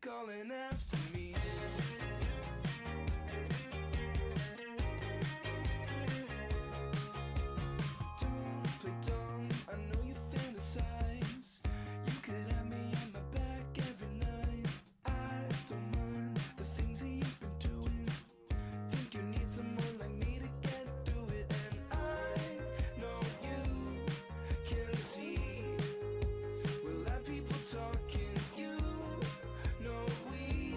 calling after me. Don't play dumb, I know you fantasize. You could have me on my back every night. I don't mind the things that you've been doing. Think you need someone like me to get through it. And I know you can see we'll have people talking. You know we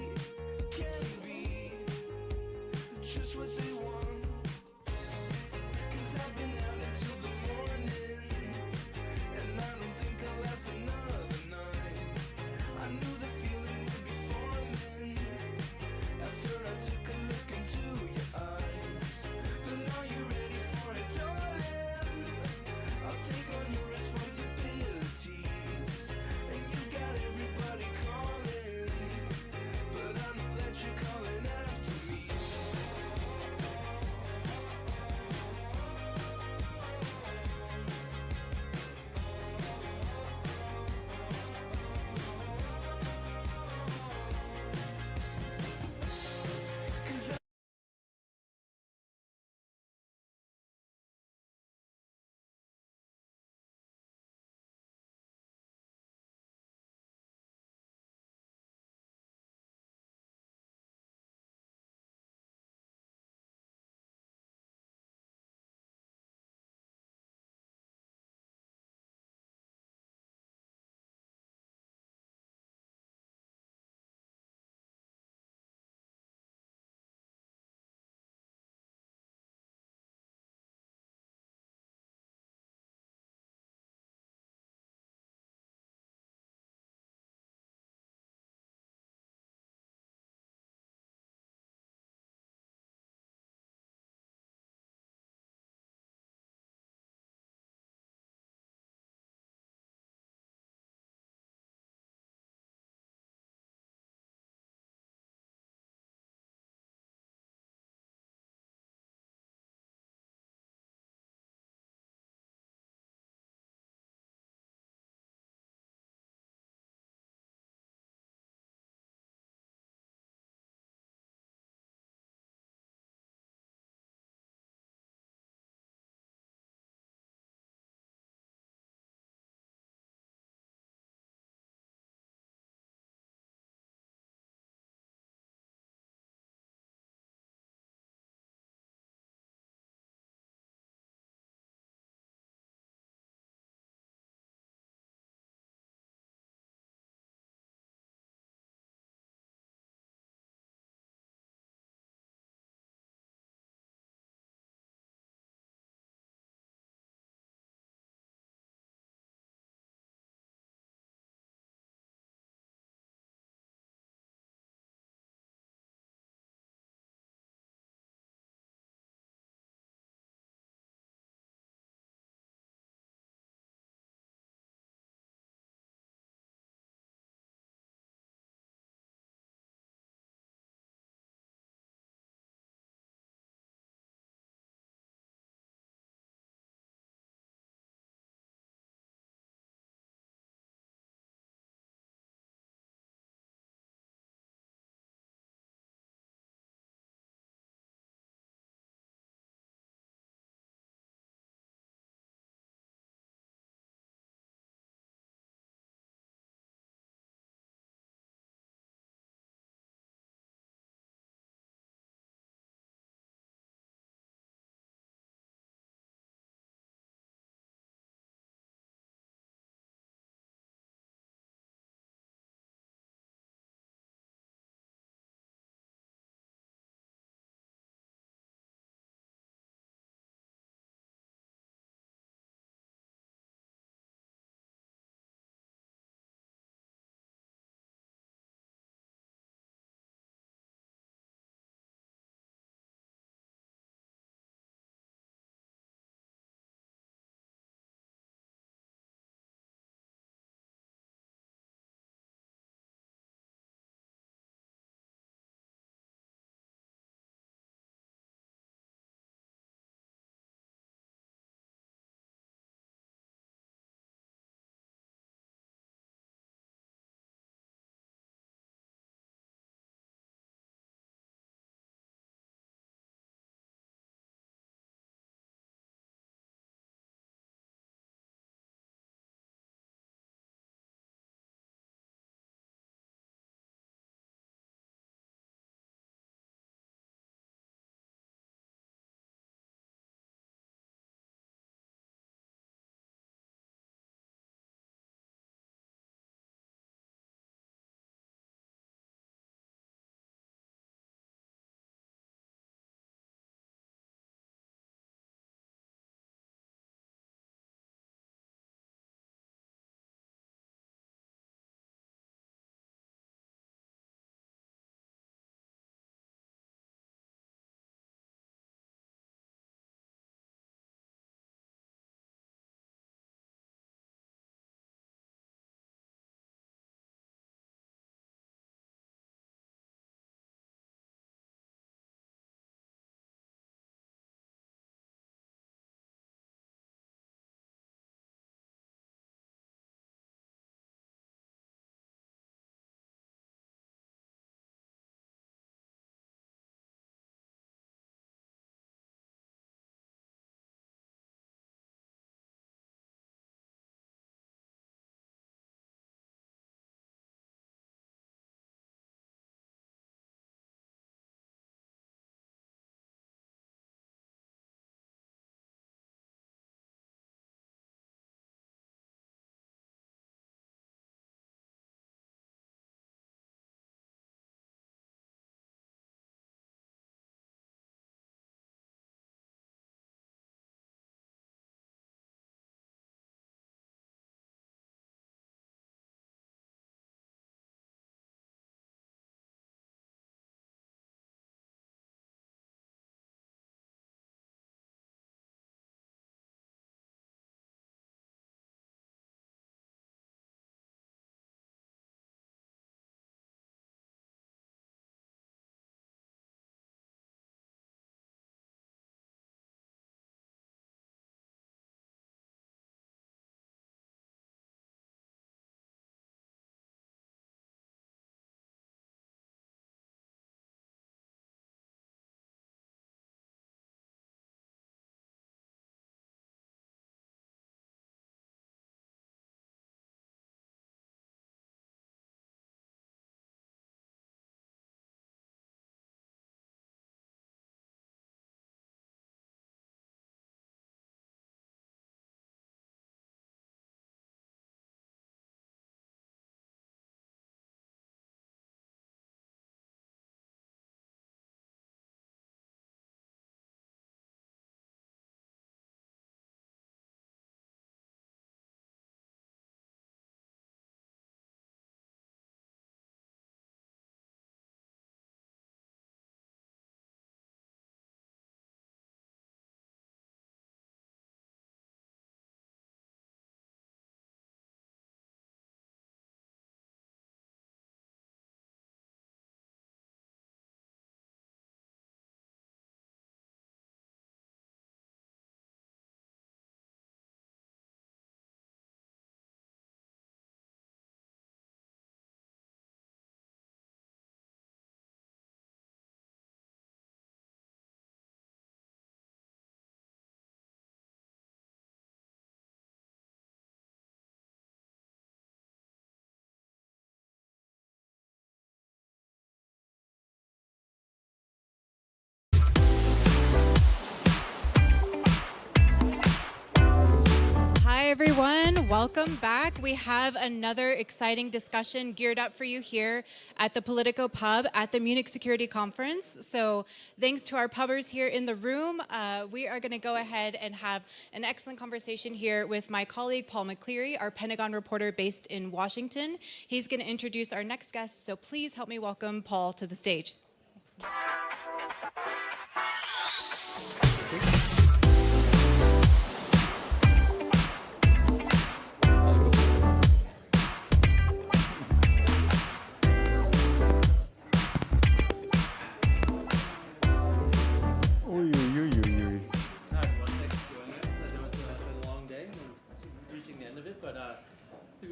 everyone. Welcome back. We have another exciting discussion geared up for you here at the Politico Pub at the Munich Security Conference. So thanks to our pubbers here in the room, we are going to go ahead and have an excellent conversation here with my colleague, Paul McCleary, our Pentagon reporter based in Washington. He's going to introduce our next guest, so please help me welcome Paul to the stage.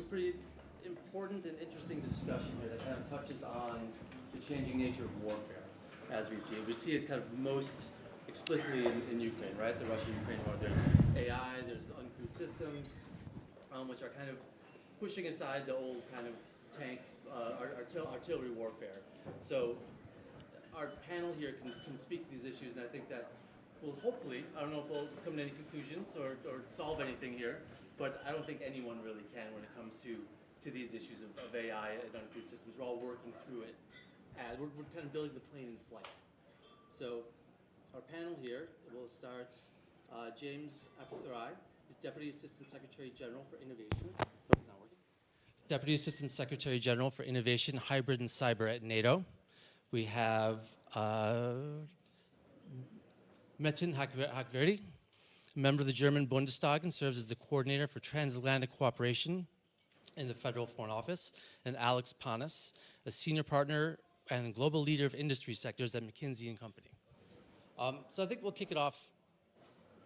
Pretty important and interesting discussion here that kind of touches on the changing nature of warfare as we see it. We see it kind of most explicitly in Ukraine, right? The Russian-Ukraine war. There's AI, there's uncrewed systems, which are kind of pushing aside the old kind of tank, artillery warfare. So our panel here can speak to these issues, and I think that will hopefully, I don't know if we'll come to any conclusions or solve anything here, but I don't think anyone really can when it comes to these issues of AI and uncrewed systems. We're all working through it. As we're kind of building the plane in flight. So our panel here will start James Apathurai. He's Deputy Assistant Secretary General for Innovation. Oh, it's not working. Deputy Assistant Secretary General for Innovation, Hybrid and Cyber at NATO. We have Metin Hakverdi, member of the German Bundestag and serves as the coordinator for transatlantic cooperation in the Federal Foreign Office, and Alex Panis, a senior partner and global leader of industry sectors at McKinsey & Company. So I think we'll kick it off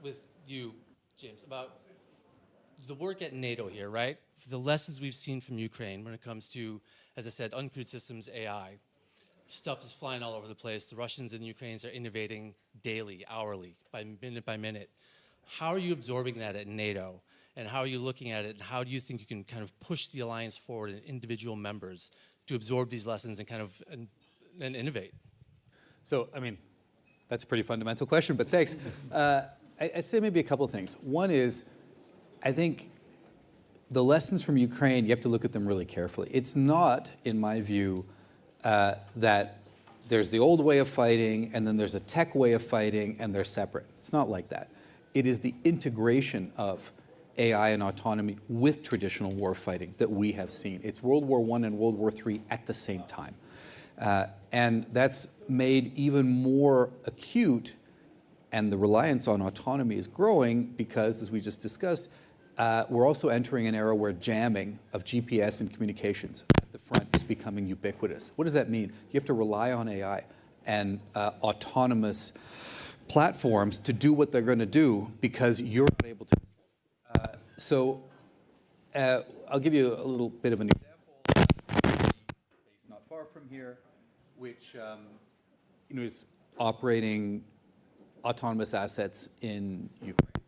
with you, James, about the work at NATO here, right? The lessons we've seen from Ukraine when it comes to, as I said, uncrewed systems, AI. Stuff is flying all over the place. The Russians and Ukrainians are innovating daily, hourly, by minute. How are you absorbing that at NATO? And how are you looking at it? And how do you think you can kind of push the alliance forward and individual members to absorb these lessons and kind of and innovate? So, I mean, that's a pretty fundamental question, but thanks. I'd say maybe a couple of things. One is, I think the lessons from Ukraine, you have to look at them really carefully. It's not, in my view, that there's the old way of fighting and then there's a tech way of fighting and they're separate. It's not like that. It is the integration of AI and autonomy with traditional war fighting that we have seen. It's World War I and World War III at the same time. And that's made even more acute, and the reliance on autonomy is growing because, as we just discussed, we're also entering an era where jamming of GPS and communications at the front is becoming ubiquitous. What does that mean? You have to rely on AI and autonomous platforms to do what they're going to do because you're not able to. So I'll give you a little bit of an example. Based not far from here, which is operating autonomous assets in Ukraine.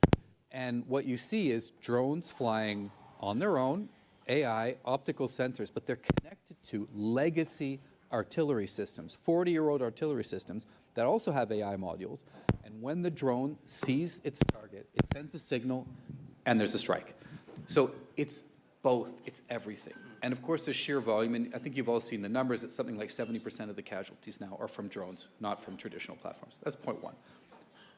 And what you see is drones flying on their own, AI, optical sensors, but they're connected to legacy artillery systems, 40-year-old artillery systems that also have AI modules. And when the drone sees its target, it sends a signal, and there's a strike. So it's both, it's everything. And of course, the sheer volume, and I think you've all seen the numbers, it's something like 70% of the casualties now are from drones, not from traditional platforms. That's point one.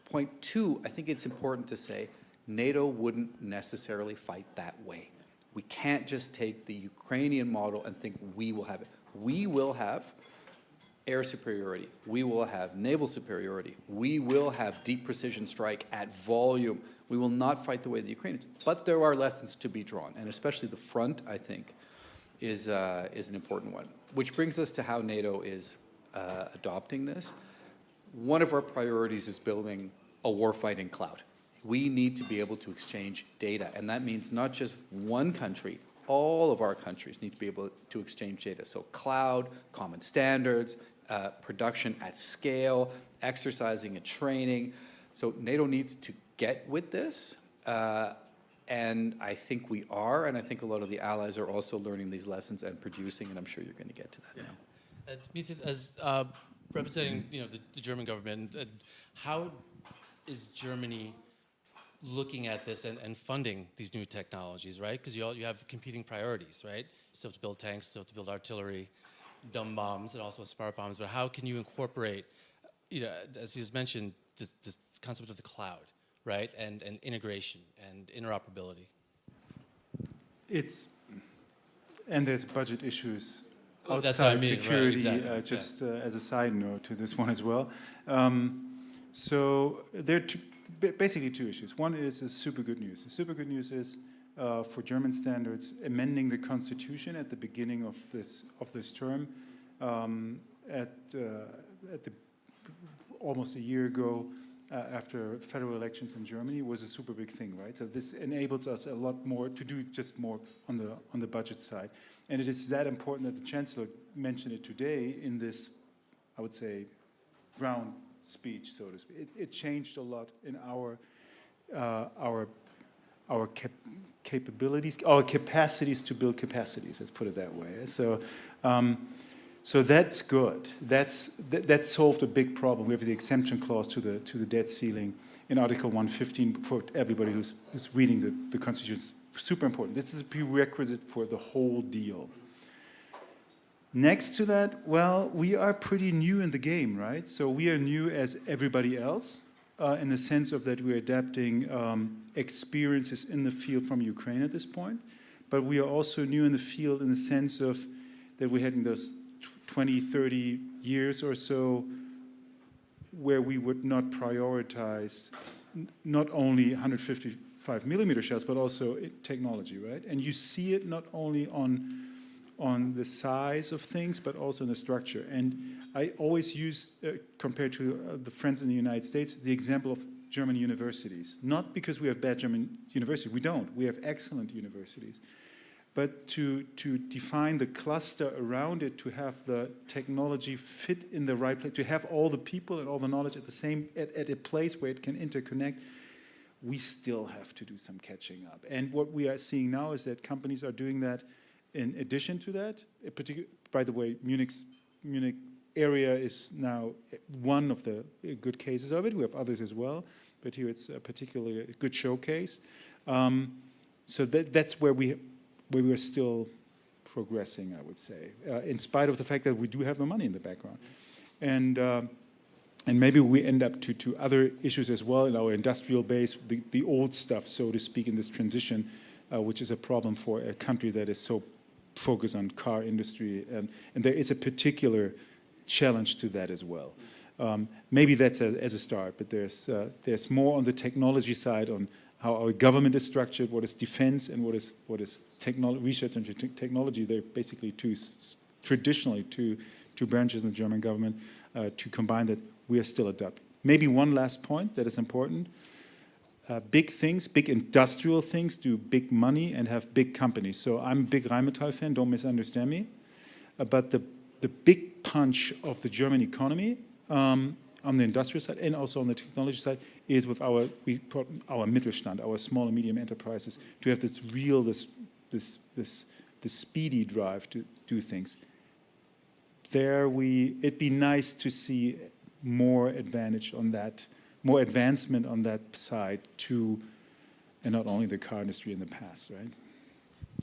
Point two, I think it's important to say, NATO wouldn't necessarily fight that way. We can't just take the Ukrainian model and think we will have it. We will have air superiority. We will have naval superiority. We will have deep precision strike at volume. We will not fight the way the Ukrainians. But there are lessons to be drawn, and especially the front, I think, is an important one. Which brings us to how NATO is adopting this. One of our priorities is building a warfighting cloud. We need to be able to exchange data, and that means not just one country, all of our countries need to be able to exchange data. So cloud, common standards, production at scale, exercising and training. So NATO needs to get with this, and I think we are, and I think a lot of the allies are also learning these lessons and producing, and I'm sure you're going to get to that now. As representing the German government, how is Germany looking at this and funding these new technologies, right? Because you have competing priorities, right? You still have to build tanks, still have to build artillery, dumb bombs, and also smart bombs. But how can you incorporate, as he's mentioned, this concept of the cloud, right? And integration and interoperability. And there's budget issues Oh, that's what I outside mean, security, right, exactly. just as a side note to this one as well. So there are basically two issues. One is super good news. The super good news is, for German standards, amending the constitution at the beginning of this term, almost a year ago, after federal elections in Germany, was a super big thing, right? So this enables us a lot more to do, just more on the budget side, and it is that important that the Chancellor mentioned it today in this, I would say, ground speech, so to speak. It changed a lot in our capabilities, our capacities to build capacities. Let's put it that way. So that's good. That solved a big problem. We have the exemption clause to the debt ceiling in Article 115 for everybody who's reading the Constitution. It's super important. This is a prerequisite for the whole deal. Next to that, well, we are pretty new in the game, right? So we are new as everybody else in the sense of that we're adapting experiences in the field from Ukraine at this point. But we are also new in the field in the sense of that we had in those 20, 30 years or so where we would not prioritize not only 155 millimeter shells, but also technology, right? And you see it not only on the size of things, but also in the structure. And I always use, compared to the friends in the United States, the example of German universities. Not because we have bad German universities, we don't. We have excellent universities. But to define the cluster around it, to have the technology fit in the right place, to have all the people and all the knowledge at a place where it can interconnect, we still have to do some catching up. And what we are seeing now is that companies are doing that in addition to that. By the way, Munich area is now one of the good cases of it. We have others as well, but here it's particularly a good showcase. So that's where we are still progressing, I would say, in spite of the fact that we do have the money in the background. And maybe we end up to other issues as well in our industrial base, the old stuff, so to speak, in this transition, which is a problem for a country that is so focused on car industry. And there is a particular challenge to that as well. Maybe that's as a start, but there's more on the technology side, on how our government is structured, what is defense and what is research and technology. They're basically traditionally two branches in the German government. To combine that, we are still adapting. Maybe one last point that is important. Big things, big industrial things do big money and have big companies. So I'm a big Rheinmetall fan, don't misunderstand me. But the big punch of the German economy on the industrial side and also on the technology side is with our Mittelstand, our small and medium enterprises, to have this speedy drive to do things. It'd be nice to see more advantage on that, more advancement on that side too, and not only the car industry in the past, right?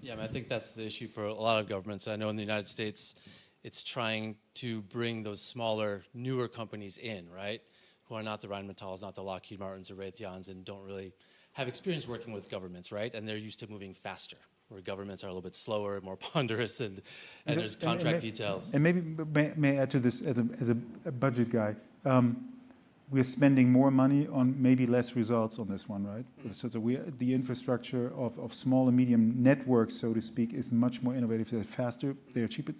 Yeah, I think that's the issue for a lot of governments. I know in the United States, it's trying to bring those smaller, newer companies in, right? Who are not the Rheinmetalls, not the Lockheed Martins or Raytheons, and don't really have experience working with governments, right? And they're used to moving faster, where governments are a little bit slower, more ponderous, and there's contract details. And maybe may I add to this as a budget guy. We're spending more money on maybe less results on this one, right? So the infrastructure of small and medium networks, so to speak, is much more innovative. They're faster, they're cheaper.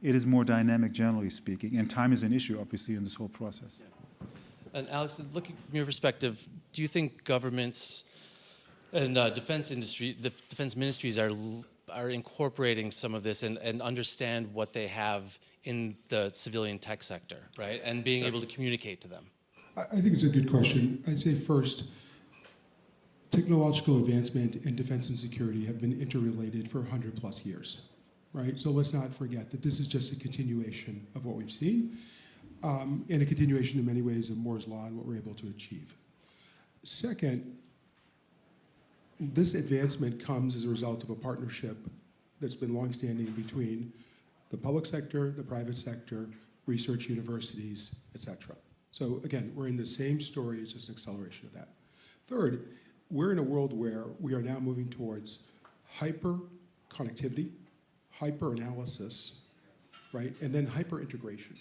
It is more dynamic, generally speaking, and time is an issue, obviously, in this whole process. Yeah. And Alex, looking from your perspective, do you think governments and defense ministries are incorporating some of this and understand what they have in the civilian tech sector, right? And being able to communicate to them? I think it's a good question. I'd say first, technological advancement and defense and security have been interrelated for 100+ years, right? So let's not forget that this is just a continuation of what we've seen, and a continuation in many ways of Moore's Law and what we're able to achieve. Second, this advancement comes as a result of a partnership that's been longstanding between the public sector, the private sector, research universities, et cetera. So again, we're in the same story, it's just an acceleration of that. Third, we're in a world where we are now moving towards hyper connectivity, hyper analysis, right? And then hyper integration.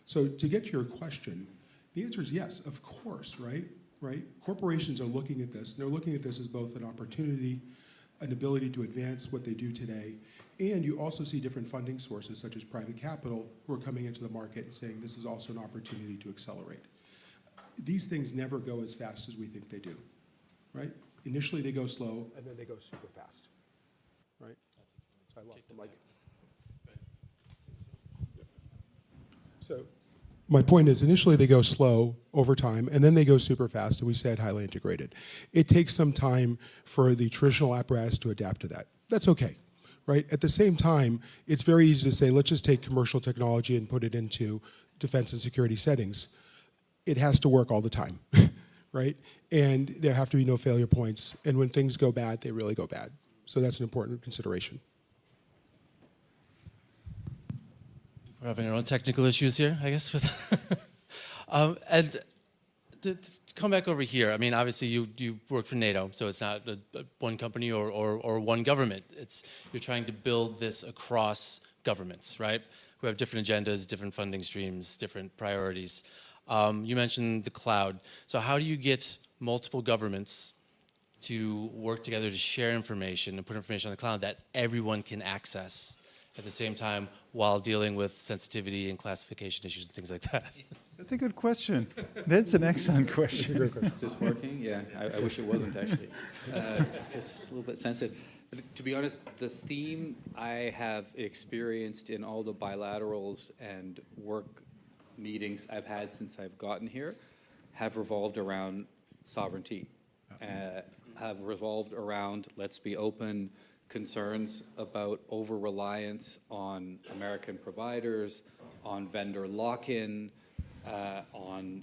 So to get to your question, the answer is yes, of course, right? Right? Corporations are looking at this, and they're looking at this as both an opportunity, an ability to advance what they do today, and you also see different funding sources, such as private capital, who are coming into the market and saying this is also an opportunity to accelerate. These things never go as fast as we think they do, right? Initially they go slow, and then they go super fast, right? So I lost the mic. So my point is, initially they go slow over time, and then they go super fast, and we said highly integrated. It takes some time for the traditional apparatus to adapt to that. That's okay, right? At the same time, it's very easy to say, let's just take commercial technology and put it into defense and security settings. It has to work all the time, right? And there have to be no failure points, and when things go bad, they really go bad. So that's an important consideration. We're having our own technical issues here, I guess. And to come back over here, I mean, obviously you work for NATO, so it's not one company or one government. You're trying to build this across governments, right? Who have different agendas, different funding streams, different priorities. You mentioned the cloud. So how do you get multiple governments to work together to share information and put information on the cloud that everyone can access at the same time while dealing with sensitivity and classification issues and things like that? That's a good question. That's an excellent question. Is this working? Yeah, I wish it wasn't actually, because it's a little bit sensitive. But to be honest, the theme I have experienced in all the bilaterals and work meetings I've had since I've gotten here have revolved around sovereignty, have revolved around let's be open, concerns about over-reliance on American providers, on vendor lock-in, on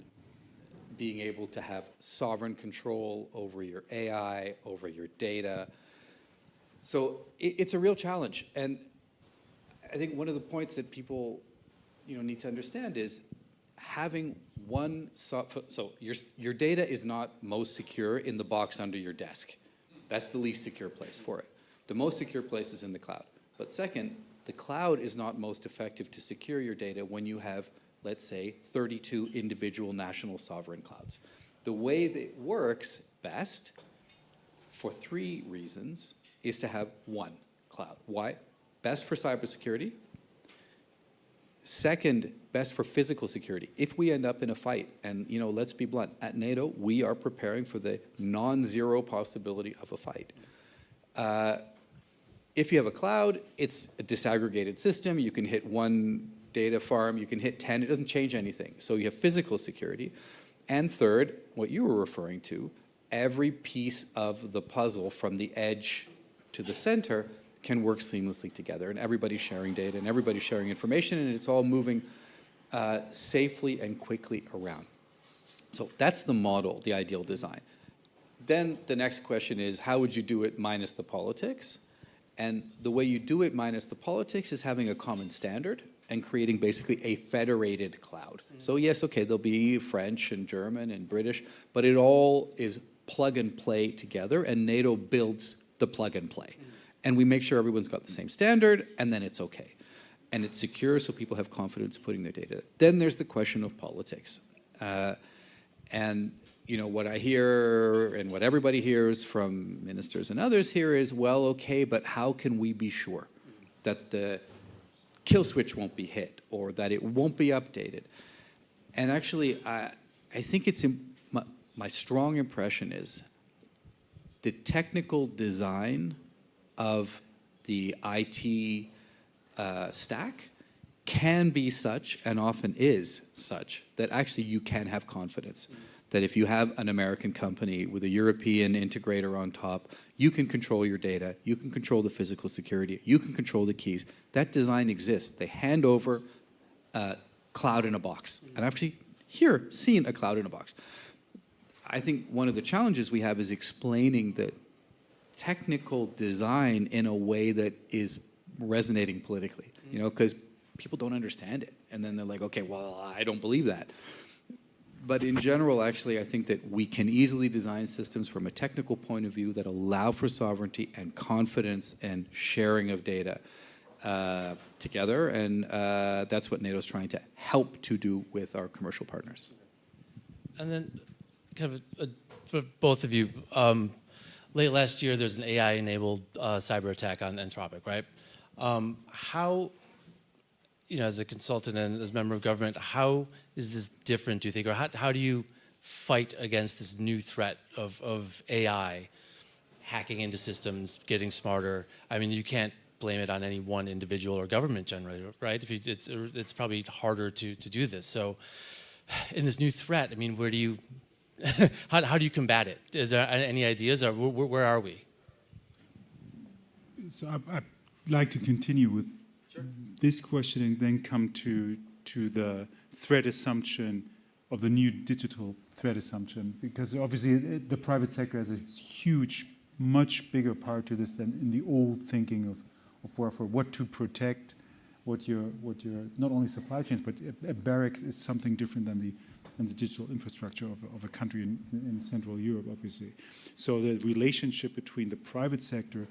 being able to have sovereign control over your AI, over your data. So it's a real challenge. And I think one of the points that people need to understand is having one, so your data is not most secure in the box under your desk. That's the least secure place for it. The most secure place is in the cloud. But second, the cloud is not most effective to secure your data when you have, let's say, 32 individual national sovereign clouds. The way that it works best, for 3 reasons, is to have one cloud. Why? Best for cybersecurity. Second, best for physical security. If we end up in a fight, and let's be blunt, at NATO, we are preparing for the non-zero possibility of a fight. If you have a cloud, it's a disaggregated system. You can hit one data farm, you can hit 10, it doesn't change anything. So you have physical security. And third, what you were referring to, every piece of the puzzle from the edge to the center can work seamlessly together, and everybody's sharing data, and everybody's sharing information, and it's all moving safely and quickly around. So that's the model, the ideal design. Then the next question is, how would you do it minus the politics? And the way you do it minus the politics is having a common standard and creating basically a federated cloud. So yes, okay, there'll be French and German and British, but it all is plug and play together, and NATO builds the plug and play. And we make sure everyone's got the same standard, and then it's okay. And it's secure, so people have confidence putting their data. Then there's the question of politics. And what I hear and what everybody hears from ministers and others here is, well, okay, but how can we be sure that the kill switch won't be hit or that it won't be updated? And actually, I think my strong impression is the technical design of the IT stack can be such, and often is such, that actually you can have confidence that if you have an American company with a European integrator on top, you can control your data, you can control the physical security, you can control the keys. That design exists. They hand over a cloud in a box. And I've actually seen a cloud in a box. I think one of the challenges we have is explaining the technical design in a way that is resonating politically, you know, because people don't understand it. And then they're like, okay, well, I don't believe that. But in general, actually, I think that we can easily design systems from a technical point of view that allow for sovereignty and confidence and sharing of data together. And that's what NATO's trying to help to do with our commercial partners. And then kind of for both of you, late last year, there's an AI-enabled cyber attack on Anthropic, right? How, you know, as a consultant and as a member of government, how is this different, do you think? Or how do you fight against this new threat of AI hacking into systems, getting smarter? I mean, you can't blame it on any one individual or government generally, right? It's probably harder to do this. So in this new threat, I mean, where do you, how do you combat it? Is there any ideas, or where are we? So I'd like to continue with this question and then come to the threat assumption of the new digital threat assumption, because obviously the private sector has a huge, much bigger part to this than in the old thinking of warfare. What to protect, what your not only supply chains, but a barracks is something different than the digital infrastructure of a country in Central Europe, obviously. So the relationship between the private sector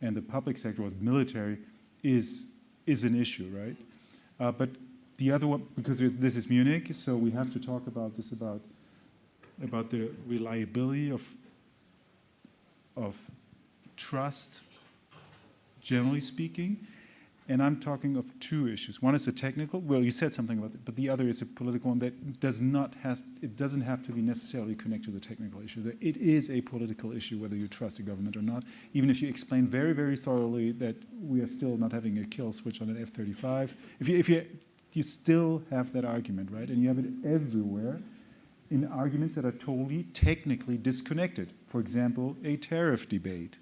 and the public sector, or the military, is an issue, right? But the other one, because this is Munich, so we have to talk about this, about the reliability of trust, generally speaking. And I'm talking of two issues. One is the technical, well, you said something about it, but the other is a political one that doesn't have to be necessarily connected to the technical issue. It is a political issue whether you trust the government or not, even if you explain very, very thoroughly that we are still not having a kill switch on an F-35. If you still have that argument, right? And you have it everywhere in arguments that are totally technically disconnected. For example, a tariff debate.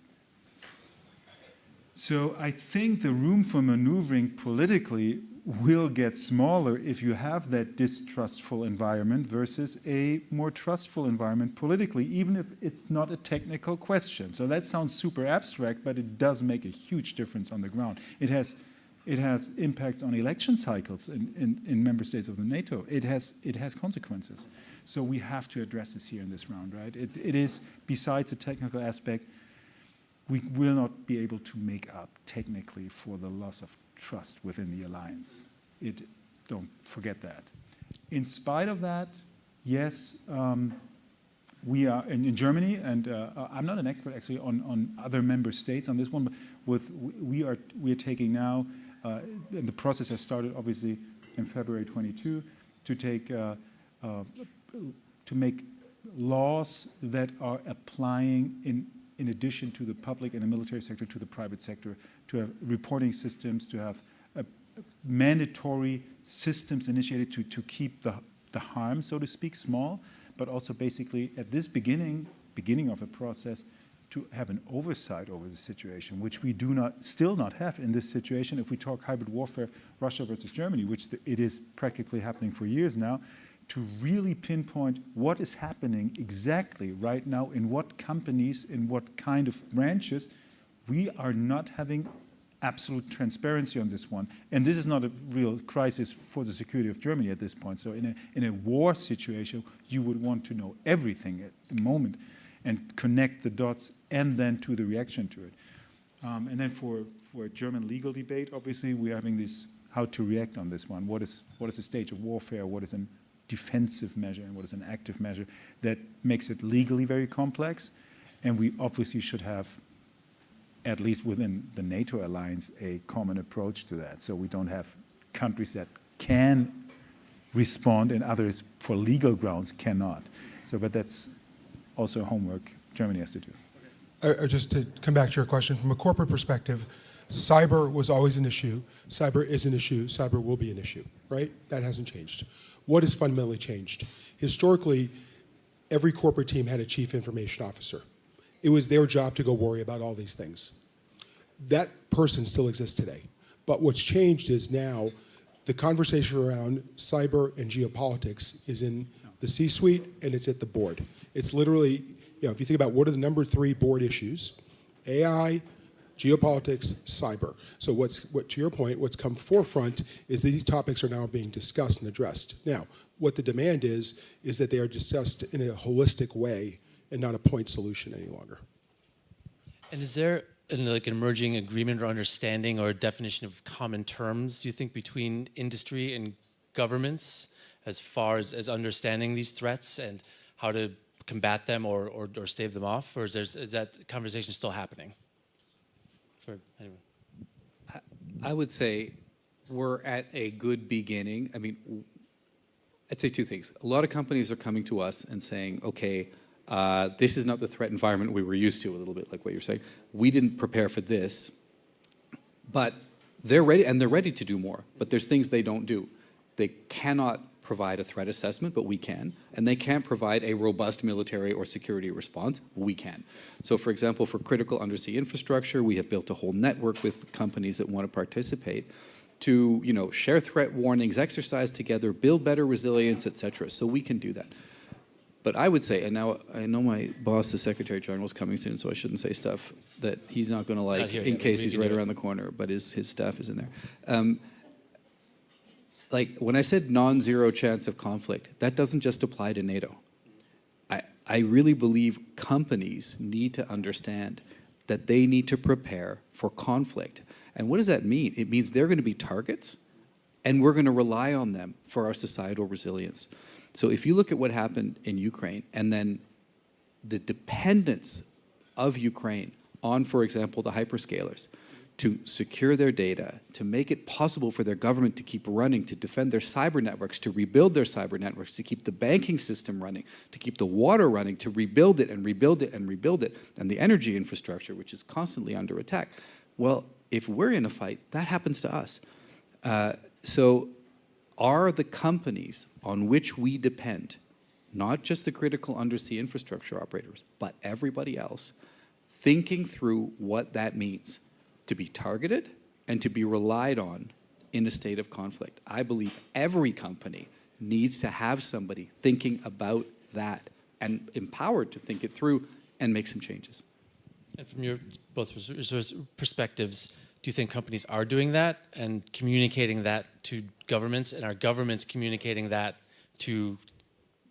So I think the room for maneuvering politically will get smaller if you have that distrustful environment versus a more trustful environment politically, even if it's not a technical question. So that sounds super abstract, but it does make a huge difference on the ground. It has impacts on election cycles in member states of the NATO. It has consequences. So we have to address this here in this round, right? It is, besides the technical aspect, we will not be able to make up technically for the loss of trust within the alliance. Don't forget that. In spite of that, yes, we are in Germany, and I'm not an expert actually on other member states on this one, but we are taking now, and the process has started obviously in February 22 to make laws that are applying in addition to the public and the military sector, to the private sector, to have reporting systems, to have mandatory systems initiated to keep the harm, so to speak, small, but also basically at this beginning of the process to have an oversight over the situation, which we still not have in this situation. If we talk hybrid warfare, Russia versus Germany, which it is practically happening for years now, to really pinpoint what is happening exactly right now, in what companies, in what kind of branches, we are not having absolute transparency on this one. And this is not a real crisis for the security of Germany at this point. So in a war situation, you would want to know everything at the moment and connect the dots and then to the reaction to it. And then for a German legal debate, obviously, we're having this, how to react on this one. What is a stage of warfare? What is a defensive measure and what is an active measure? That makes it legally very complex, and we obviously should have, at least within the NATO alliance, a common approach to that, so we don't have countries that can respond and others for legal grounds cannot. So, but that's also homework Germany has to do. Just to come back to your question, from a corporate perspective, cyber was always an issue, cyber is an issue, cyber will be an issue, right? That hasn't changed. What has fundamentally changed? Historically, every corporate team had a chief information officer. It was their job to go worry about all these things. That person still exists today. But what's changed is now the conversation around cyber and geopolitics is in the C-suite, and it's at the board. It's literally, if you think about what are the number 3 board issues, AI, geopolitics, cyber. So to your point, what's come forefront is these topics are now being discussed and addressed. Now, what the demand is that they are discussed in a holistic way and not a point solution any longer. And is there an emerging agreement or understanding or definition of common terms, do you think, between industry and governments as far as understanding these threats and how to combat them or stave them off? Or is that conversation still happening? Anyway. I would say we're at a good beginning. I mean, I'd say 2 things. A lot of companies are coming to us and saying, okay, this is not the threat environment we were used to, a little bit like what you're saying. We didn't prepare for this, but they're ready, and they're ready to do more. But there's things they don't do. They cannot provide a threat assessment, but we can. And they can't provide a robust military or security response. We can. So for example, for critical undersea infrastructure, we have built a whole network with companies that want to participate to, share threat warnings, exercise together, build better resilience, et cetera. So we can do that. But I would say, and now I know my boss, the Secretary General, is coming soon, so I shouldn't say stuff that he's not going to like in case he's right around the corner, but his staff is in there. Like when I said non-zero chance of conflict, that doesn't just apply to NATO. I really believe companies need to understand that they need to prepare for conflict. And what does that mean? It means they're going to be targets, and we're going to rely on them for our societal resilience. So if you look at what happened in Ukraine, and then the dependence of Ukraine on, for example, the hyperscalers, to secure their data, to make it possible for their government to keep running, to defend their cyber networks, to rebuild their cyber networks, to keep the banking system running, to keep the water running, to rebuild it and rebuild it and rebuild it, and the energy infrastructure, which is constantly under attack. Well, if we're in a fight, that happens to us. So are the companies on which we depend, not just the critical undersea infrastructure operators, but everybody else, thinking through what that means to be targeted and to be relied on in a state of conflict? I believe every company needs to have somebody thinking about that and empowered to think it through and make some changes. And from your both perspectives, do you think companies are doing that and communicating that to governments, and are governments communicating that to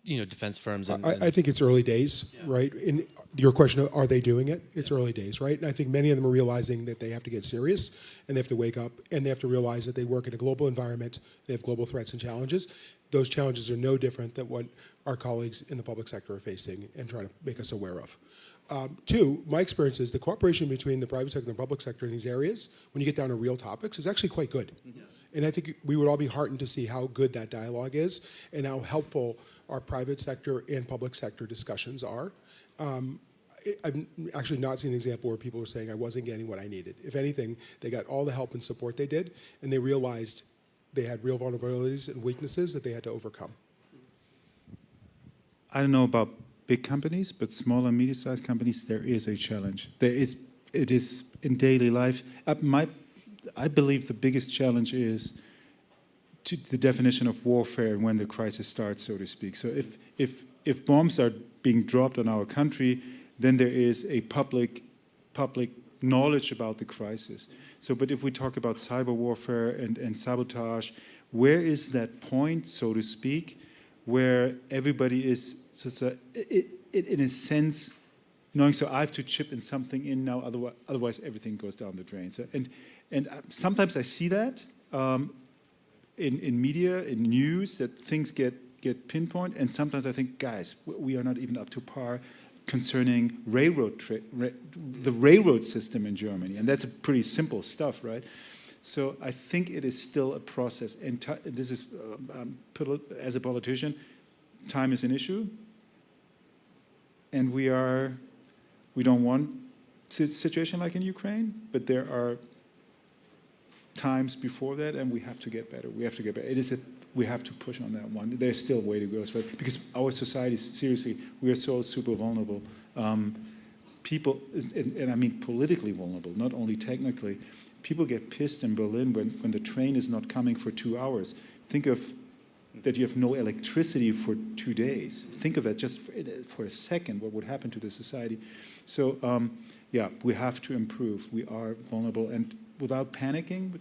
defense firms? I think it's early days, right? In your question, are they doing it? It's early days, right? And I think many of them are realizing that they have to get serious, and they have to wake up, and they have to realize that they work in a global environment, they have global threats and challenges. Those challenges are no different than what our colleagues in the public sector are facing and trying to make us aware of. 2, my experience is the cooperation between the private sector and the public sector in these areas, when you get down to real topics, is actually quite good. Yeah. And I think we would all be heartened to see how good that dialogue is and how helpful our private sector and public sector discussions are. I've actually not seen an example where people are saying I wasn't getting what I needed. If anything, they got all the help and support they did, and they realized they had real vulnerabilities and weaknesses that they had to overcome. I don't know about big companies, but small and medium-sized companies, there is a challenge. It is in daily life. I believe the biggest challenge is the definition of warfare and when the crisis starts, so to speak. So if bombs are being dropped on our country, then there is a public knowledge about the crisis. So, but if we talk about cyber warfare and sabotage, where is that point, so to speak, where everybody is, in a sense, knowing, so I have to chip in something in now, otherwise everything goes down the drain. So, and sometimes I see that in media, in news, that things get pinpointed, and sometimes I think, guys, we are not even up to par concerning the railroad system in Germany, and that's a pretty simple stuff, right? So I think it is still a process, and this is, as a politician, time is an issue, and we don't want a situation like in Ukraine, but there are times before that, and we have to get better. We have to get better. We have to push on that one. There's still a way to go, because our society, seriously, we are so super vulnerable. People, and I mean politically vulnerable, not only technically. People get pissed in Berlin when the train is not coming for 2 hours. Think of that you have no electricity for 2 days. Think of that just for a second, what would happen to the society. So yeah, we have to improve. We are vulnerable, and without panicking,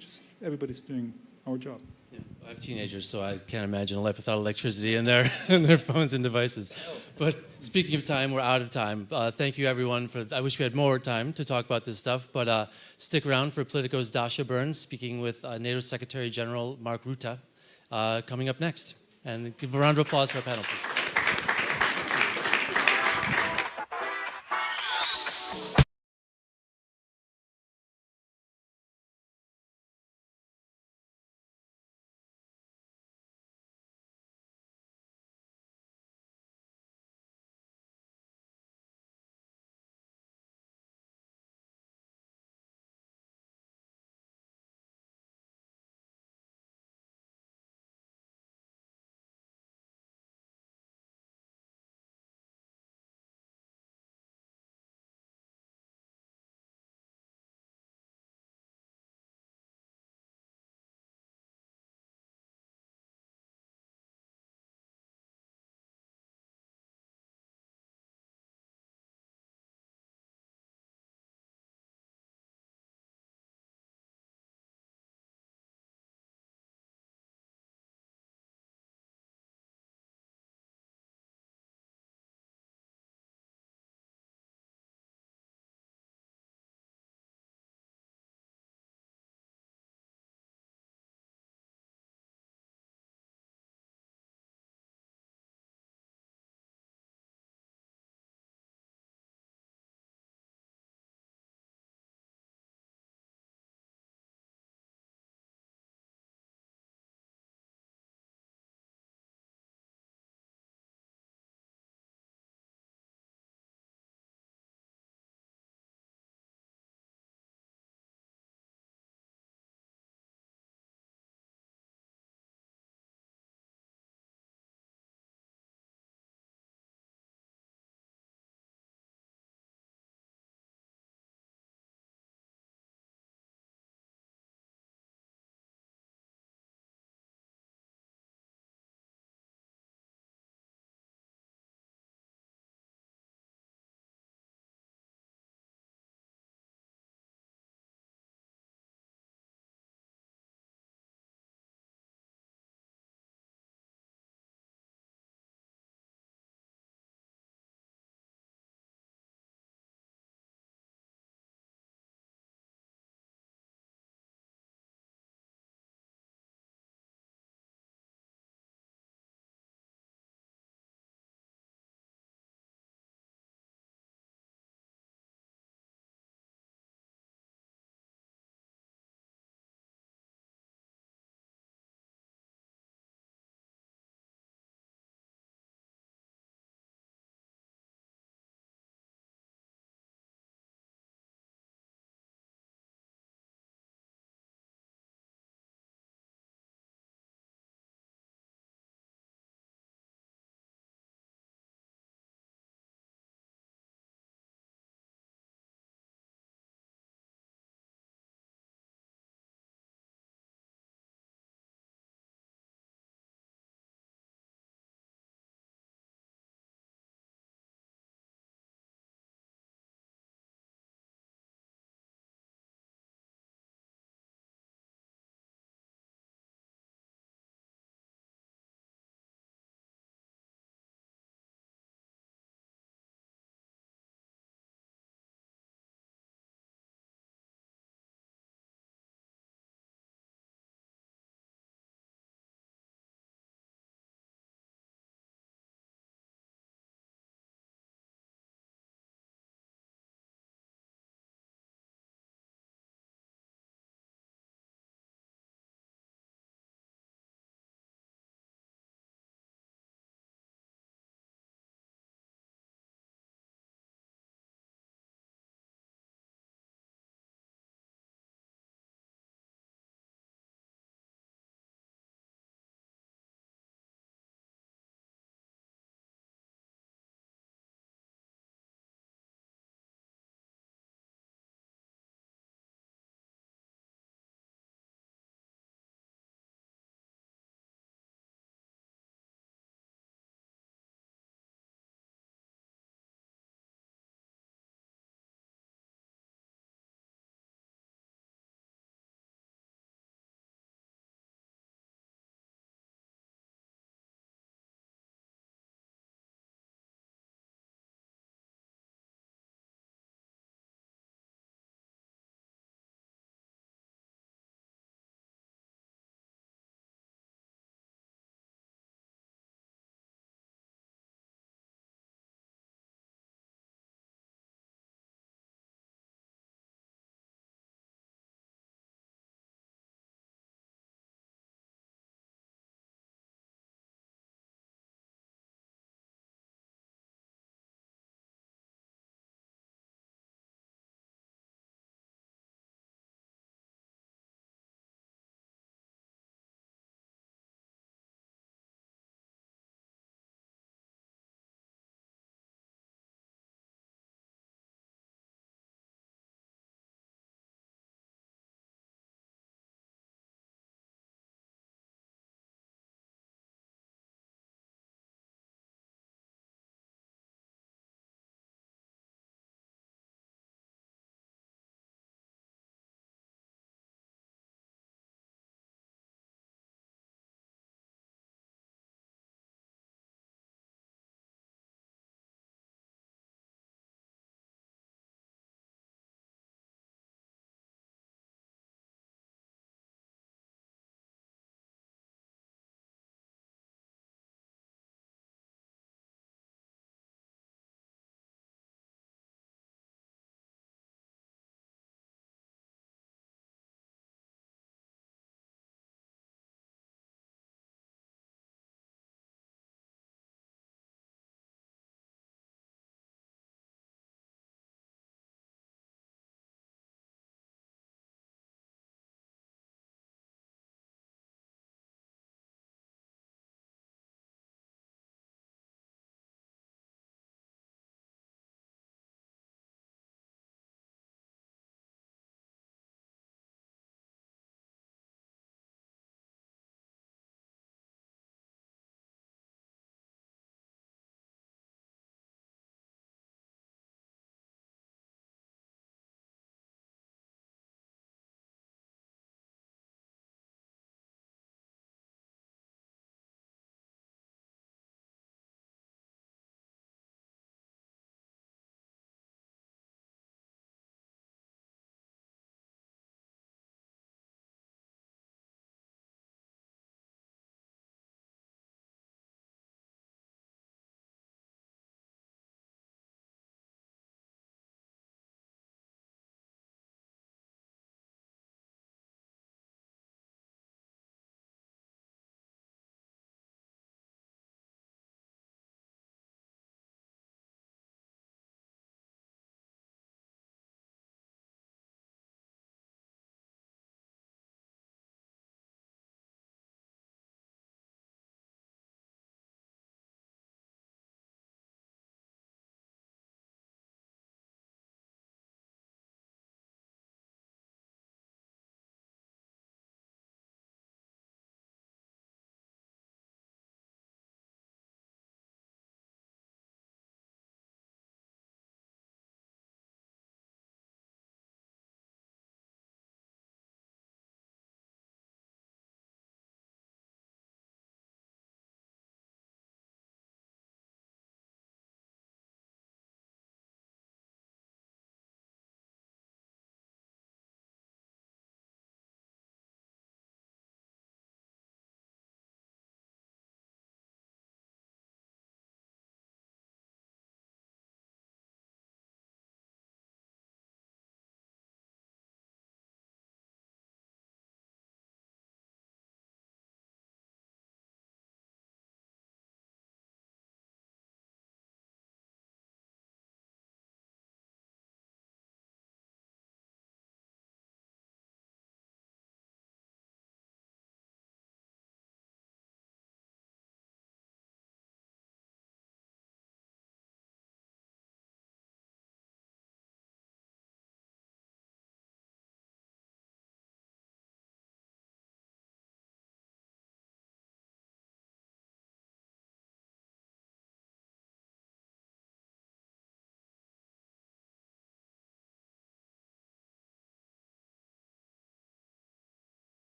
everybody's doing our job. Yeah, I have teenagers, so I can't imagine a life without electricity in their phones and devices. But speaking of time, we're out of time. Thank you, everyone. I wish we had more time to talk about this stuff, but stick around for Politico's Dasha Burns speaking with NATO Secretary General Mark Rutte coming up next. And give a round of applause for our panel, please.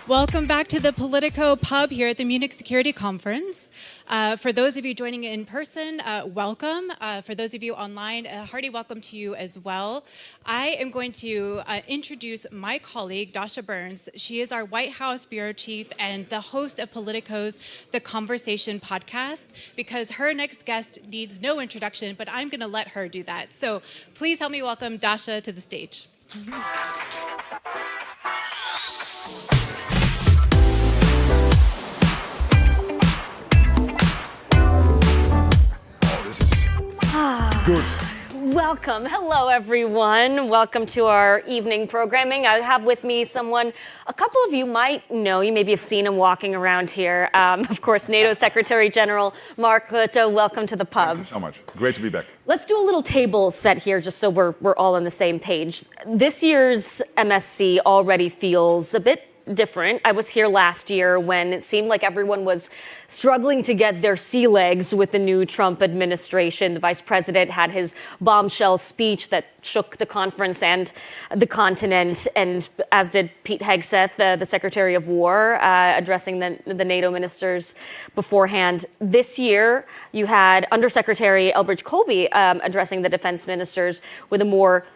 Welcome back to the Politico Pub here at the Munich Security Conference. For those of you joining in person, welcome. For those of you online, a hearty welcome to you as well. I am going to introduce my colleague, Dasha Burns. She is our White House Bureau Chief and the host of Politico's The Conversation podcast, because her next guest needs no introduction, but I'm going to let her do that. So please help me welcome Dasha to the stage. Good. Welcome. Hello, everyone. Welcome to our evening programming. I have with me someone a couple of you might know. You maybe have seen him walking around here. Of course, NATO Secretary General Mark Rutte. Welcome to the pub. Thank you so much. Great to be back. Let's do a little table set here just so we're all on the same page. This year's MSC already feels a bit different. I was here last year when it seemed like everyone was struggling to get their sea legs with the new Trump administration. The vice president had his bombshell speech that shook the conference and the continent, and as did Pete Hegseth, the Secretary of War, addressing the NATO ministers beforehand. This year, you had Undersecretary Elbridge Colby addressing the defense ministers with a more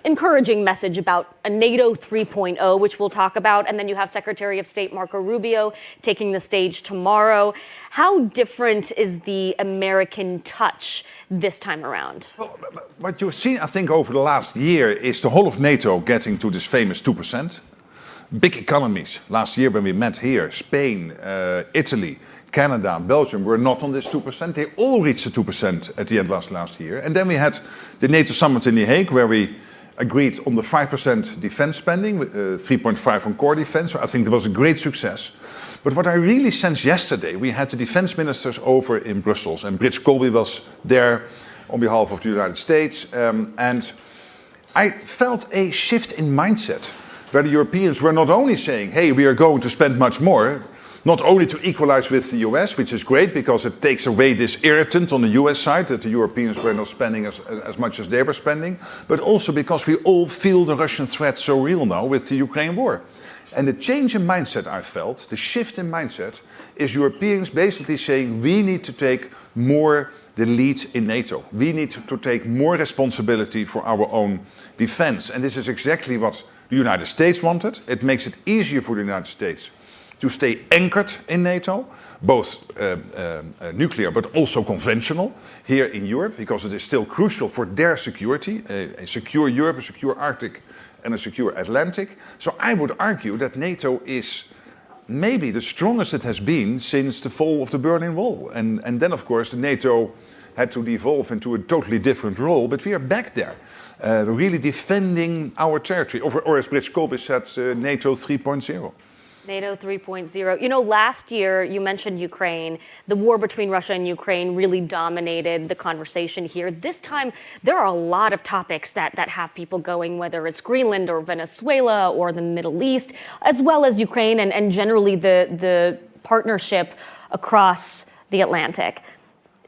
encouraging message about a NATO 3.0, which we'll talk about. And then you have Secretary of State Marco Rubio taking the stage tomorrow. How different is the American touch this time around? Well, what you've seen, I think, over the last year is the whole of NATO getting to this famous 2%. Big economies. Last year when we met here, Spain, Italy, Canada, Belgium were not on this 2%. They all reached the 2% at the end of last year. And then we had the NATO summit in The Hague, where we agreed on the 5% defense spending, 3.5 on core defense. So I think that was a great success. But what I really sensed yesterday, we had the defense ministers over in Brussels, and Elbridge Colby was there on behalf of the United States. And I felt a shift in mindset, where the Europeans were not only saying, hey, we are going to spend much more, not only to equalize with the US, which is great because it takes away this irritant on the US side that the Europeans were not spending as much as they were spending, but also because we all feel the Russian threat so real now with the Ukraine war. And the change in mindset I felt, the shift in mindset, is Europeans basically saying we need to take more the lead in NATO. We need to take more responsibility for our own defense. And this is exactly what the United States wanted. It makes it easier for the United States to stay anchored in NATO, both nuclear but also conventional here in Europe, because it is still crucial for their security, a secure Europe, a secure Arctic and a secure Atlantic. So I would argue that NATO is maybe the strongest it has been since the fall of the Berlin Wall. And then, of course, the NATO had to devolve into a totally different role, but we are back there, really defending our territory, or as Elbridge Colby said, NATO 3.0. NATO 3.0. You know, last year you mentioned Ukraine. The war between Russia and Ukraine really dominated the conversation here. This time, there are a lot of topics that have people going, whether it's Greenland or Venezuela or the Middle East, as well as Ukraine and generally the partnership across the Atlantic.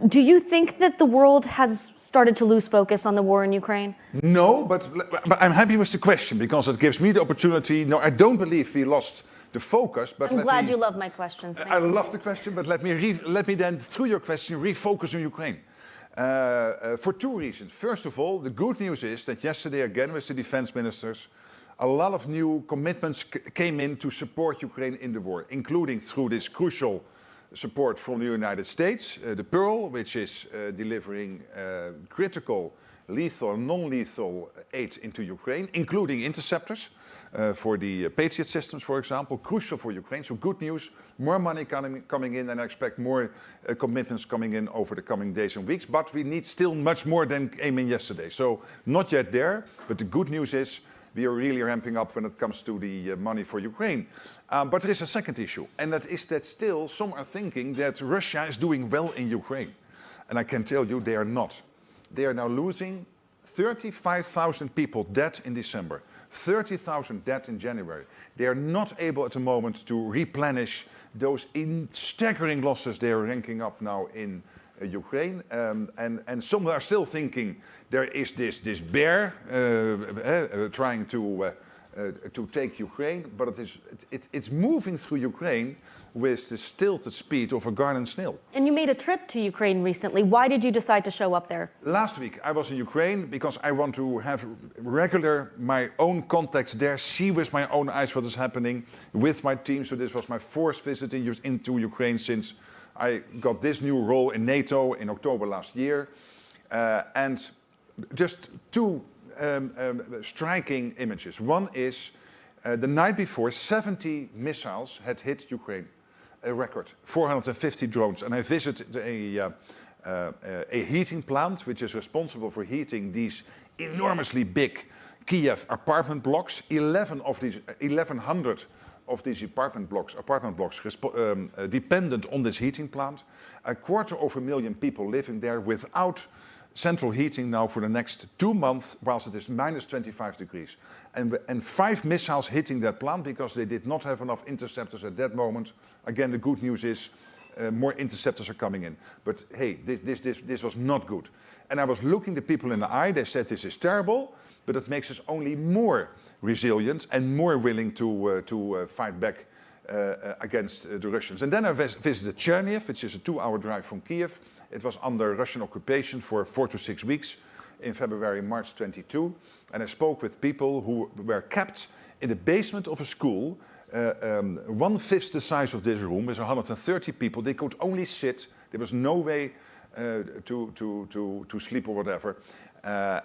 Do you think that the world has started to lose focus on the war in Ukraine? No, but I'm happy with the question because it gives me the opportunity. No, I don't believe we lost the focus, but I'm glad you love my questions. I love the question, but let me then, through your question, refocus on Ukraine. For two reasons. First of all, the good news is that yesterday, again with the defense ministers, a lot of new commitments came in to support Ukraine in the war, including through this crucial support from the United States, the Pearl, which is delivering critical, lethal, non-lethal aid into Ukraine, including interceptors. For the Patriot systems, for example, crucial for Ukraine. So good news, more money coming in, and I expect more commitments coming in over the coming days and weeks. But we need still much more than came in yesterday. So not yet there, but the good news is we are really ramping up when it comes to the money for Ukraine. But there is a second issue, and that is that still some are thinking that Russia is doing well in Ukraine. And I can tell you they are not. They are now losing 35,000 people dead in December. 30,000 dead in January. They are not able at the moment to replenish those staggering losses they are ranking up now in Ukraine. And some are still thinking there is this bear trying to to take Ukraine, but it's moving through Ukraine with the stilted speed of a garden snail. And you made a trip to Ukraine recently. Why did you decide to show up there? Last week I was in Ukraine because I want to have my own contacts there, see with my own eyes what is happening with my team. So this was my fourth visit into Ukraine since I got this new role in NATO in October last year. And just two striking images. One is the night before, 70 missiles had hit Ukraine, a record, 450 drones. And I visited a heating plant which is responsible for heating these enormously big Kiev apartment blocks. 1,100 of these apartment blocks dependent on this heating plant. 250,000 people living there without central heating now for the next 2 months, whilst it is minus 25 degrees. And 5 missiles hitting that plant because they did not have enough interceptors at that moment. Again, the good news is more interceptors are coming in. But hey, this was not good. And I was looking the people in the eye. They said this is terrible, but it makes us only more resilient and more willing to fight back against the Russians. And then I visited Chernihiv, which is a 2-hour drive from Kiev. It was under Russian occupation for 4 to 6 weeks in February, March 22. And I spoke with people who were kept in the basement of a school, 1/5 the size of this room, with 130 people. They could only sit. There was no way to sleep or whatever.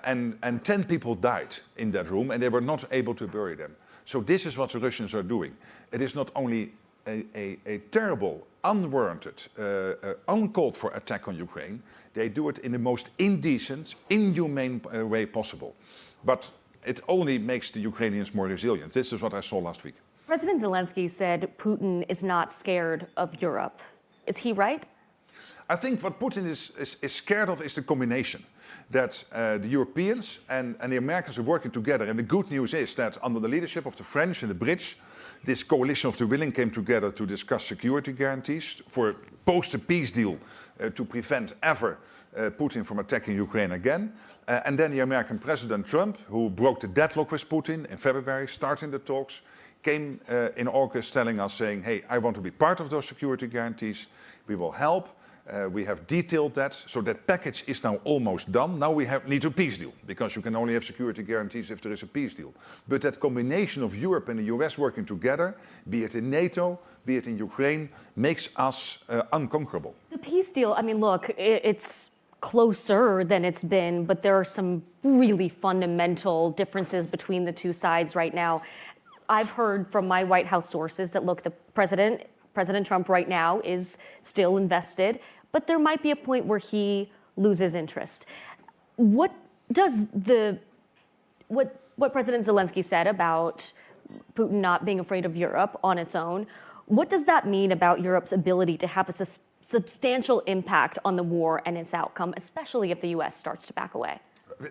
And 10 people died in that room, and they were not able to bury them. So this is what the Russians are doing. It is not only a terrible, unwarranted, uncalled for attack on Ukraine. They do it in the most indecent, inhumane way possible. But it only makes the Ukrainians more resilient. This is what I saw last week. President Zelensky said Putin is not scared of Europe. Is he right? I think what Putin is scared of is the combination. That the Europeans and the Americans are working together. And the good news is that under the leadership of the French and the Brits, this coalition of the willing came together to discuss security guarantees for post a peace deal to prevent ever Putin from attacking Ukraine again. And then the American President Trump, who broke the deadlock with Putin in February, starting the talks, came in August telling us, saying, hey, I want to be part of those security guarantees. We will help. We have detailed that, so that package is now almost done. Now we need a peace deal, because you can only have security guarantees if there is a peace deal. But that combination of Europe and the US working together, be it in NATO, be it in Ukraine, makes us unconquerable. The peace deal, I mean, look, it's closer than it's been, but there are some really fundamental differences between the two sides right now. I've heard from my White House sources that, look, the President Trump right now is still invested, but there might be a point where he loses interest. What does what President Zelensky said about Putin not being afraid of Europe on its own, what does that mean about Europe's ability to have a substantial impact on the war and its outcome, especially if the US starts to back away?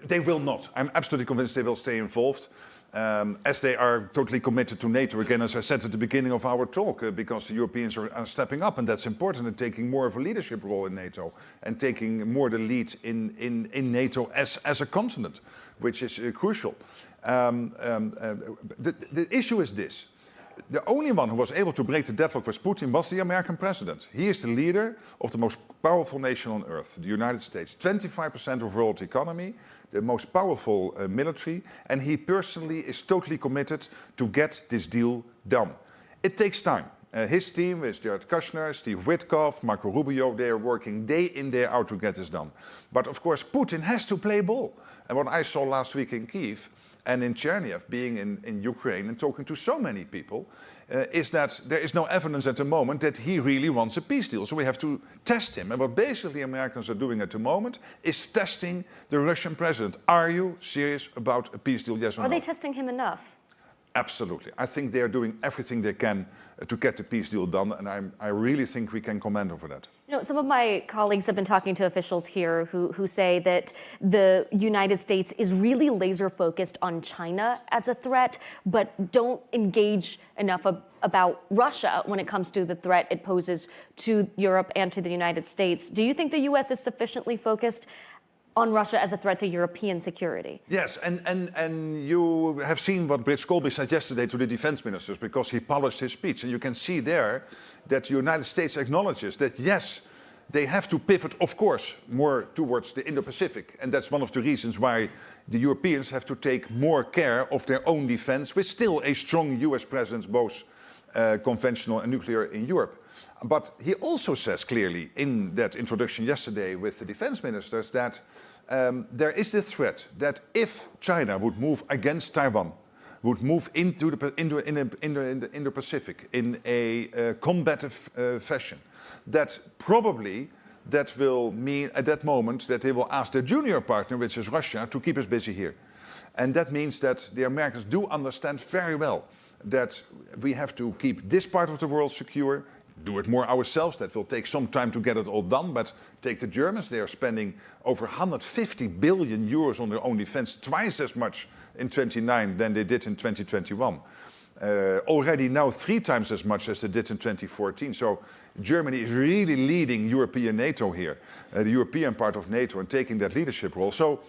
They will not. I'm absolutely convinced they will stay involved. As they are totally committed to NATO again, as I said at the beginning of our talk, because the Europeans are stepping up, and that's important, and taking more of a leadership role in NATO, and taking more the lead in NATO as a continent, which is crucial. The issue is this. The only one who was able to break the deadlock with Putin was the American president. He is the leader of the most powerful nation on earth, the United States. 25% of world economy, the most powerful military, and he personally is totally committed to get this deal done. It takes time. His team is Jared Kushner, Steve Witkoff, Marco Rubio. They are working day in, day out to get this done. But of course, Putin has to play ball. And what I saw last week in Kyiv and in Chernihiv, being in Ukraine and talking to so many people, is that there is no evidence at the moment that he really wants a peace deal. So we have to test him. And what basically Americans are doing at the moment is testing the Russian president. Are you serious about a peace deal, yes or no? Are they testing him enough? Absolutely. I think they are doing everything they can to get the peace deal done, and I really think we can commend them for that. You know, some of my colleagues have been talking to officials here who say that the United States is really laser focused on China as a threat, but don't engage enough about Russia when it comes to the threat it poses to Europe and to the United States. Do you think the U.S. is sufficiently focused on Russia as a threat to European security. Yes, and you have seen what Brits Colby said yesterday to the defense ministers, because he published his speech. And you can see there that the United States acknowledges that, yes, they have to pivot, of course, more towards the Indo-Pacific. And that's one of the reasons why the Europeans have to take more care of their own defense, with still a strong US presence, both conventional and nuclear, in Europe. But he also says clearly in that introduction yesterday with the defense ministers that there is the threat that if China would move against Taiwan, would move into the Indo-Pacific in a combative fashion, that probably that will mean at that moment that they will ask their junior partner, which is Russia, to keep us busy here. And that means that the Americans do understand very well that we have to keep this part of the world secure, do it more ourselves. That will take some time to get it all done, but take the Germans, they are spending over 150 billion euros on their own defense, twice as much in 29 than they did in 2021. Already now 3 times as much as they did in 2014. So Germany is really leading European NATO here, the European part of NATO, and taking that leadership role. So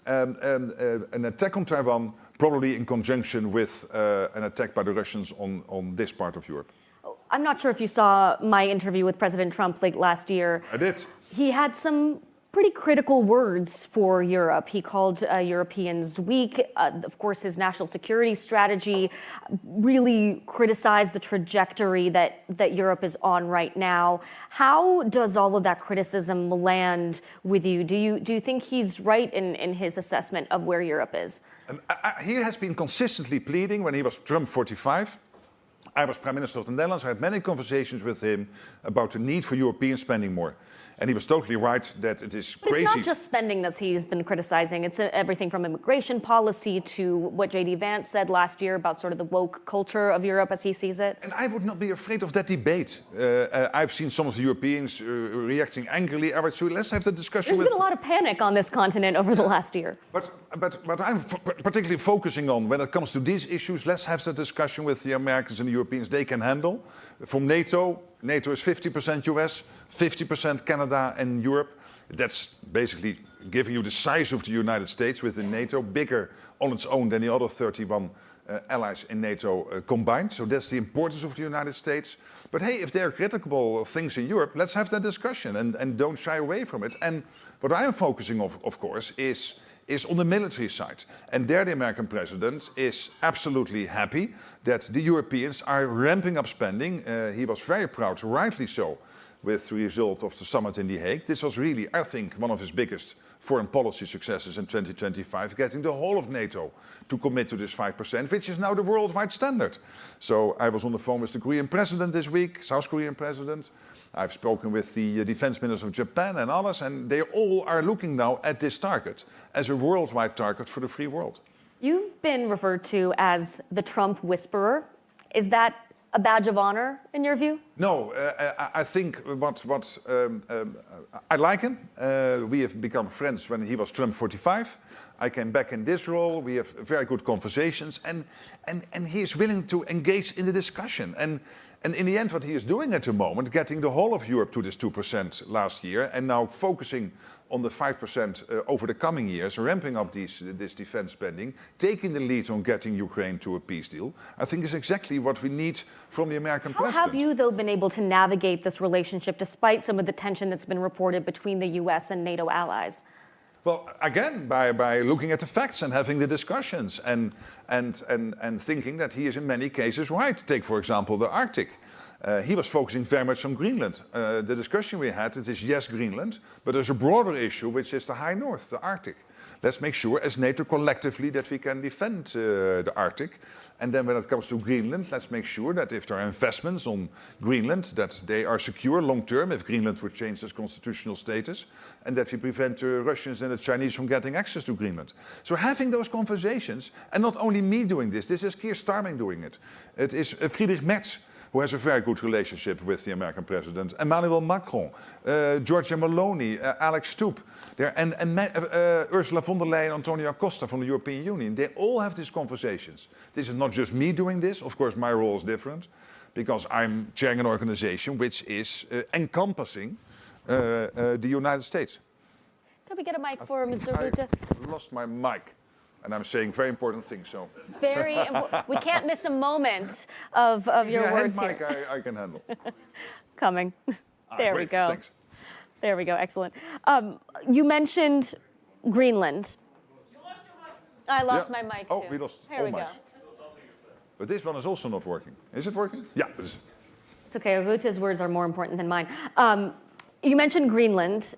an attack on Taiwan, probably in conjunction with an attack by the Russians on this part of Europe. I'm not sure if you saw my interview with President Trump late last year. I did. He had some pretty critical words for Europe. He called Europeans weak. Of course, his national security strategy really criticized the trajectory that Europe is on right now. How does all of that criticism land with you? Do you think he's right in his assessment of where Europe is? He has been consistently pleading when he was Trump 45. I was Prime Minister of the Netherlands. I had many conversations with him about the need for European spending more. And he was totally right that it is but crazy. It's not just spending that he's been criticizing. It's everything from immigration policy to what J.D. Vance said last year about sort of the woke culture of Europe as he sees it. And I would not be afraid of that debate. I've seen some of the Europeans reacting angrily. So let's have the discussion. There's been a lot of panic on this continent over the last year. But I'm particularly focusing on, when it comes to these issues, let's have the discussion with the Americans and the Europeans they can handle. From NATO is 50% US, 50% Canada and Europe. That's basically giving you the size of the United States within NATO, bigger on its own than the other 31 allies in NATO combined. So that's the importance of the United States. But hey, if there are critical of things in Europe, let's have that discussion and don't shy away from it. And what I am focusing on, of course, is on the military side. And there the American president is absolutely happy that the Europeans are ramping up spending. He was very proud, rightly so, with the result of the summit in The Hague. This was really, I think, one of his biggest foreign policy successes in 2025, getting the whole of NATO to commit to this 5%, which is now the worldwide standard. So I was on the phone with the Korean president this week, South Korean president. I've spoken with the defense minister of Japan and others, and they all are looking now at this target as a worldwide target for the free world. You've been referred to as the Trump whisperer. Is that a badge of honor in your view? No, I think I like him. We have become friends when he was Trump 45. I came back in this role. We have very good conversations, and he is willing to engage in the discussion. And in the end, what he is doing at the moment, getting the whole of Europe to this 2% last year, and now focusing on the 5% over the coming years, ramping up this defense spending, taking the lead on getting Ukraine to a peace deal, I think is exactly what we need from the American president. How have you, though, been able to navigate this relationship despite some of the tension that's been reported between the U.S. and NATO allies? Well, again, by looking at the facts and having the discussions and thinking that he is in many cases right. Take, for example, the Arctic. He was focusing very much on Greenland. The discussion we had, it is yes, Greenland, but there's a broader issue, which is the high north, the Arctic. Let's make sure as NATO collectively that we can defend the Arctic. And then when it comes to Greenland, let's make sure that if there are investments on Greenland, that they are secure long term if Greenland would change its constitutional status, and that we prevent the Russians and the Chinese from getting access to Greenland. So having those conversations, and not only me doing this is Keir Starmer doing it. It is Friedrich Merz, who has a very good relationship with the American president, Emmanuel Macron, Giorgia Meloni, Alex Stubb, and Ursula von der Leyen, Antonio Costa from the European Union. They all have these conversations. This is not just me doing this. Of course, my role is different because I'm chairing an organization which is encompassing the United States. Could we get a mic for Mr. I Rutte? lost my mic, and I'm saying very important things, so. Very, we can't miss a moment of your words mic here. I can handle. Coming. There we Great, go. Thanks. There we go, excellent. You mentioned Greenland. I lost my mic too. Oh, we lost Here all we go. mics. But this one is also not working. Is it working? Yeah. It's okay, Rutte's words are more important than mine. You mentioned Greenland.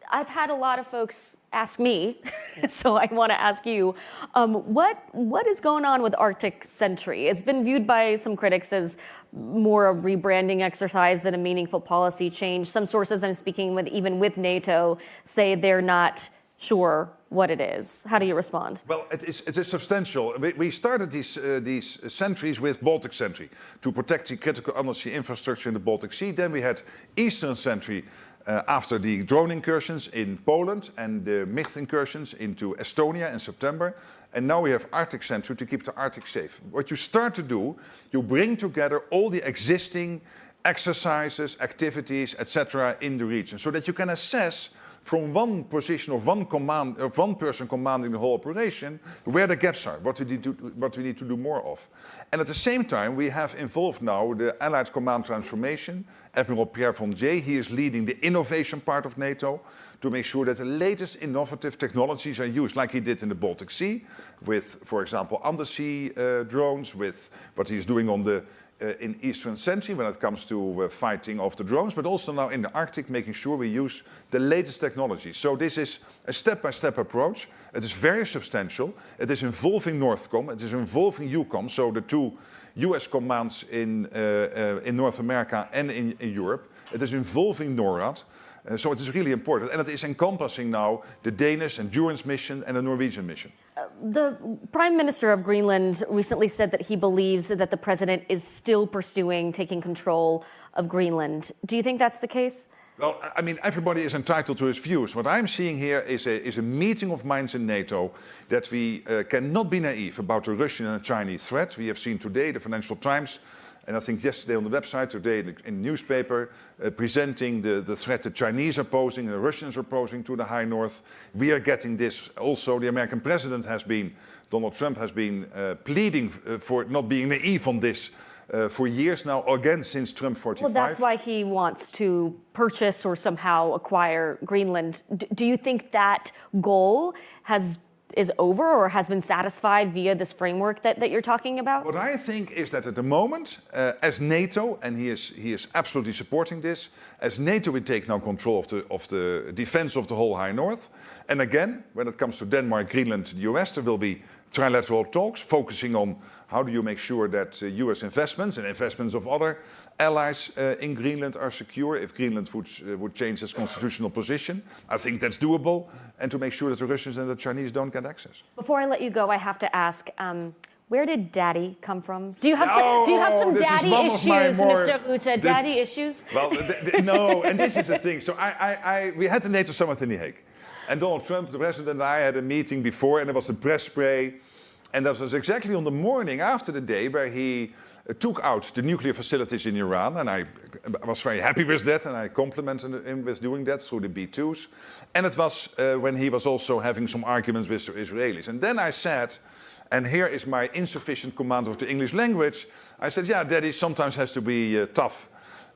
I've had a lot of folks ask me, so I want to ask you, what is going on with Arctic Sentry? It's been viewed by some critics as more a rebranding exercise than a meaningful policy change. Some sources I'm speaking with, even with NATO, say they're not sure what it is. How do you respond? Well, it is substantial. We started these sentries with Baltic Sentry to protect the critical undersea infrastructure in the Baltic Sea. Then we had Eastern Sentry after the drone incursions in Poland and the MIG incursions into Estonia in September. And now we have Arctic Sentry to keep the Arctic safe. What you start to do, you bring together all the existing exercises, activities, etc. in the region so that you can assess from one position of one person commanding the whole operation, where the gaps are, what we need to do more of. And at the same time, we have involved now the Allied Command Transformation, Admiral Pierre von Jay. He is leading the innovation part of NATO to make sure that the latest innovative technologies are used, like he did in the Baltic Sea, with, for example, undersea drones, with what he's doing on the in Eastern Sentry when it comes to fighting off the drones, but also now in the Arctic, making sure we use the latest technology. So this is a step-by-step approach. It is very substantial. It is involving Northcom. It is involving EUCOM, so the two US commands in North America and in Europe. It is involving NORAD. So it is really important. And it is encompassing now the Danish Endurance Mission and the Norwegian mission. The Prime Minister of Greenland recently said that he believes that the president is still pursuing taking control of Greenland. Do you think that's the case? Well, I mean, everybody is entitled to his views. What I'm seeing here is a meeting of minds in NATO that we cannot be naive about the Russian and Chinese threat. We have seen today the Financial Times, and I think yesterday on the website, today in the newspaper, presenting the threat the Chinese are posing and the Russians are posing to the High North. We are getting this. Also, the American president Donald Trump has been pleading for not being naive on this for years now, again since Trump 45. Well, that's why he wants to purchase or somehow acquire Greenland. Do you think that goal is over or has been satisfied via this framework that you're talking about? What I think is that at the moment, as NATO, and he is absolutely supporting this, as NATO we take now control of the defense of the whole High North. And again, when it comes to Denmark, Greenland, the US, there will be trilateral talks focusing on how do you make sure that US investments and investments of other allies in Greenland are secure if Greenland would change its constitutional position. I think that's doable, and to make sure that the Russians and the Chinese don't get access. Before I let you go, I have to ask, where did Daddy come from? Do you have some daddy issues, Mr. Rutte? Daddy issues? Well, no, and this is the thing. So we had the NATO summit in The Hague. And Donald Trump, the president, and I had a meeting before, and there was a press spray. And that was exactly on the morning after the day where he took out the nuclear facilities in Iran. And I was very happy with that, and I complimented him with doing that through the B-2s. And it was when he was also having some arguments with the Israelis. And then I said, and here is my insufficient command of the English language, I said, yeah, Daddy sometimes has to be tough.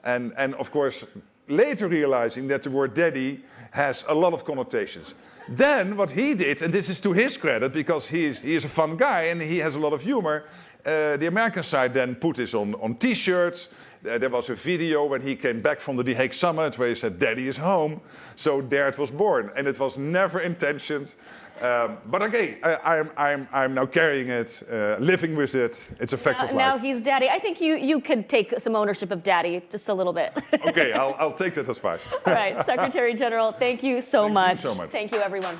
And of course, later realizing that the word daddy has a lot of connotations. Then what he did, and this is to his credit because he is a fun guy and he has a lot of humor, the American side then put this on T-shirts. There was a video when he came back from the The Hague summit where he said, "Daddy is home." So there it was born, and it was never intentioned. But again, I'm now carrying it, living with it. It's a fact of life. Now he's Daddy. I think you could take some ownership of Daddy, just a little bit. Okay, I'll take that advice. All right, Secretary General, thank you so much. Thank you so much. Thank you, everyone.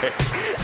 Thank you.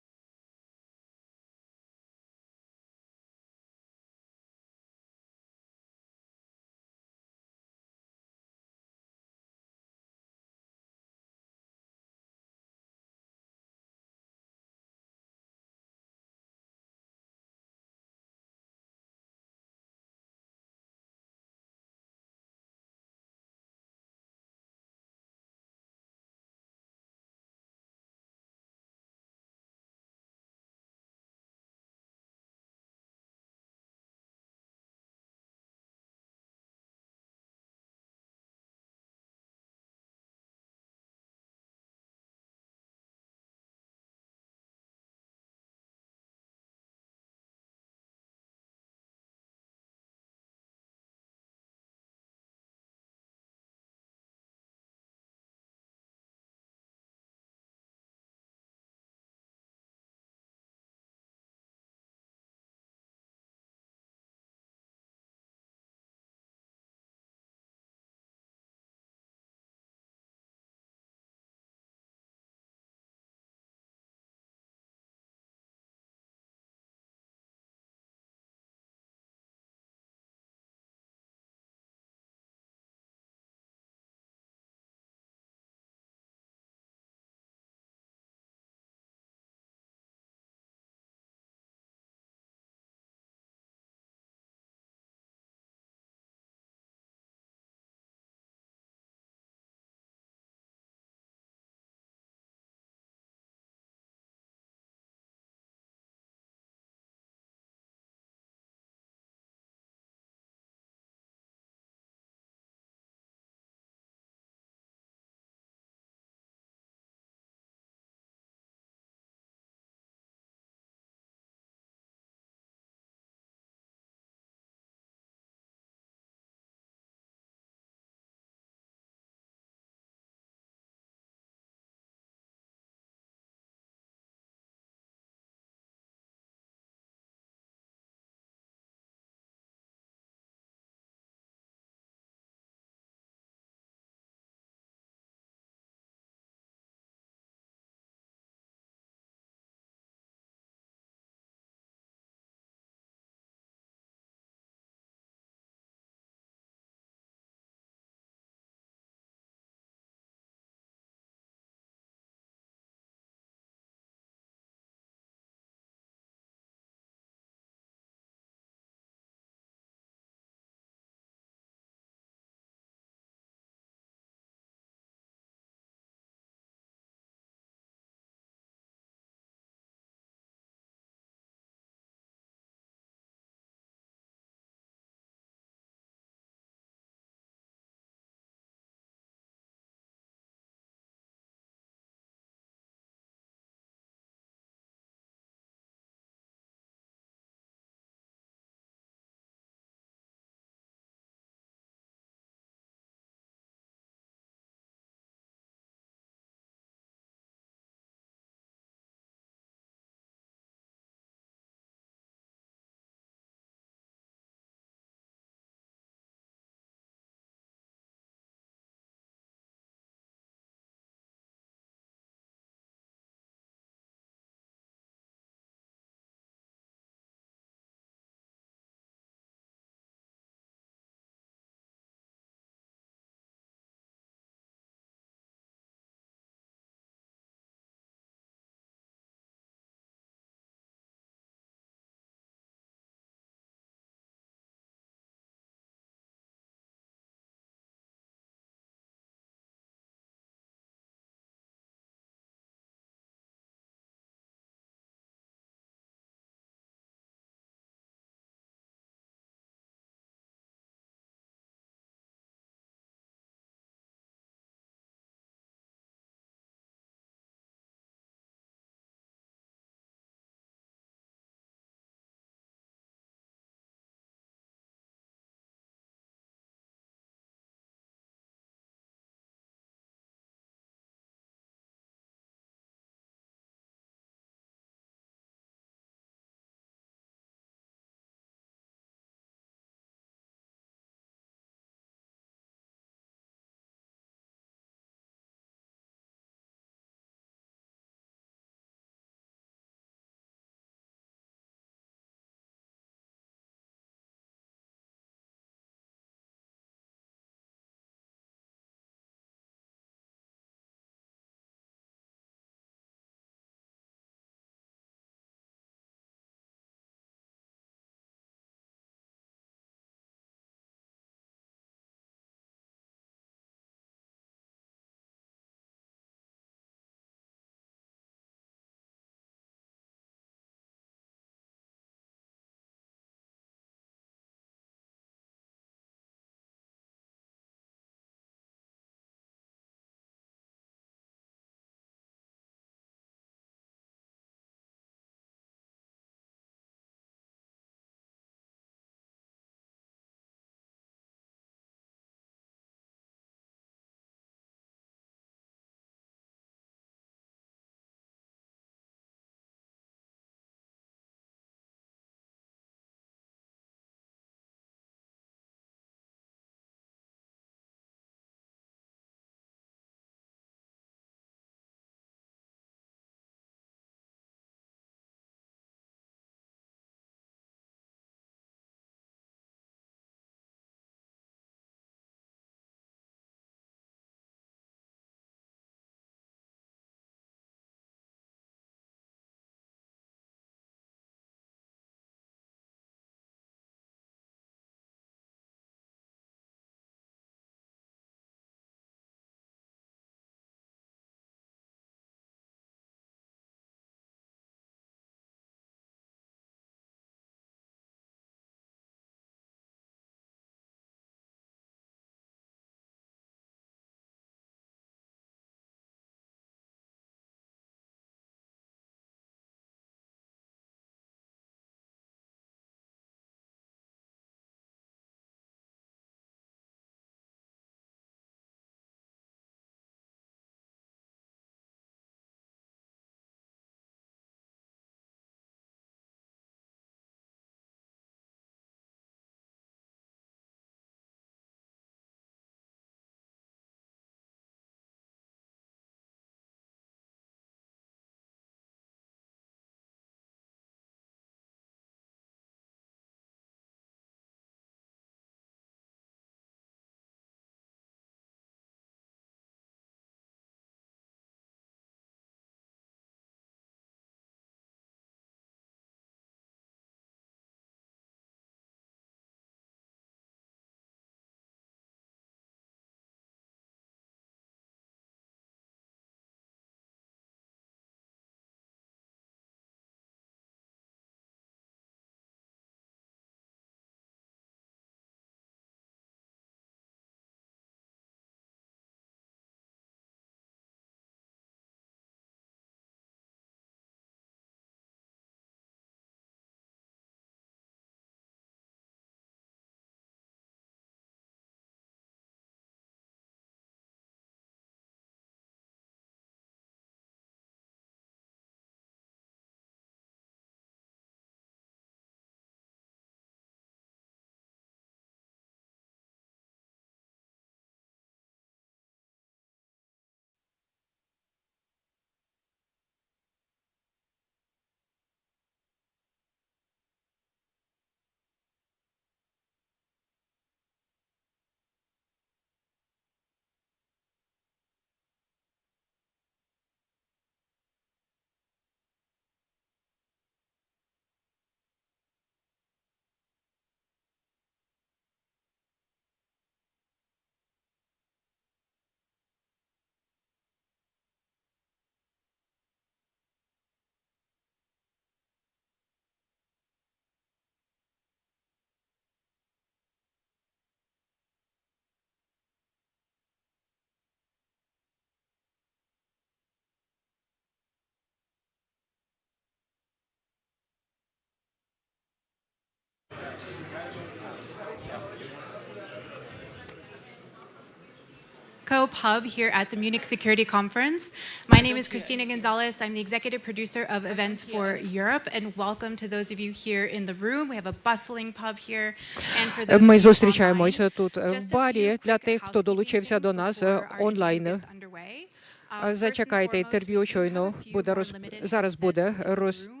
Pub here at the Munich Security Conference. My name is Christina Gonzalez. I'm the executive producer of events for Europe, and welcome to those of you here in the room. We have a bustling pub here, and for those Ми of you зустрічаємося online, тут в just a барі few для quick тих, хто housekeeping долучився до things нас before our interview онлайн. gets underway. First and Зачекайте, foremost, інтерв'ю we do щойно have a few буде more limited зараз headsets буде in the room.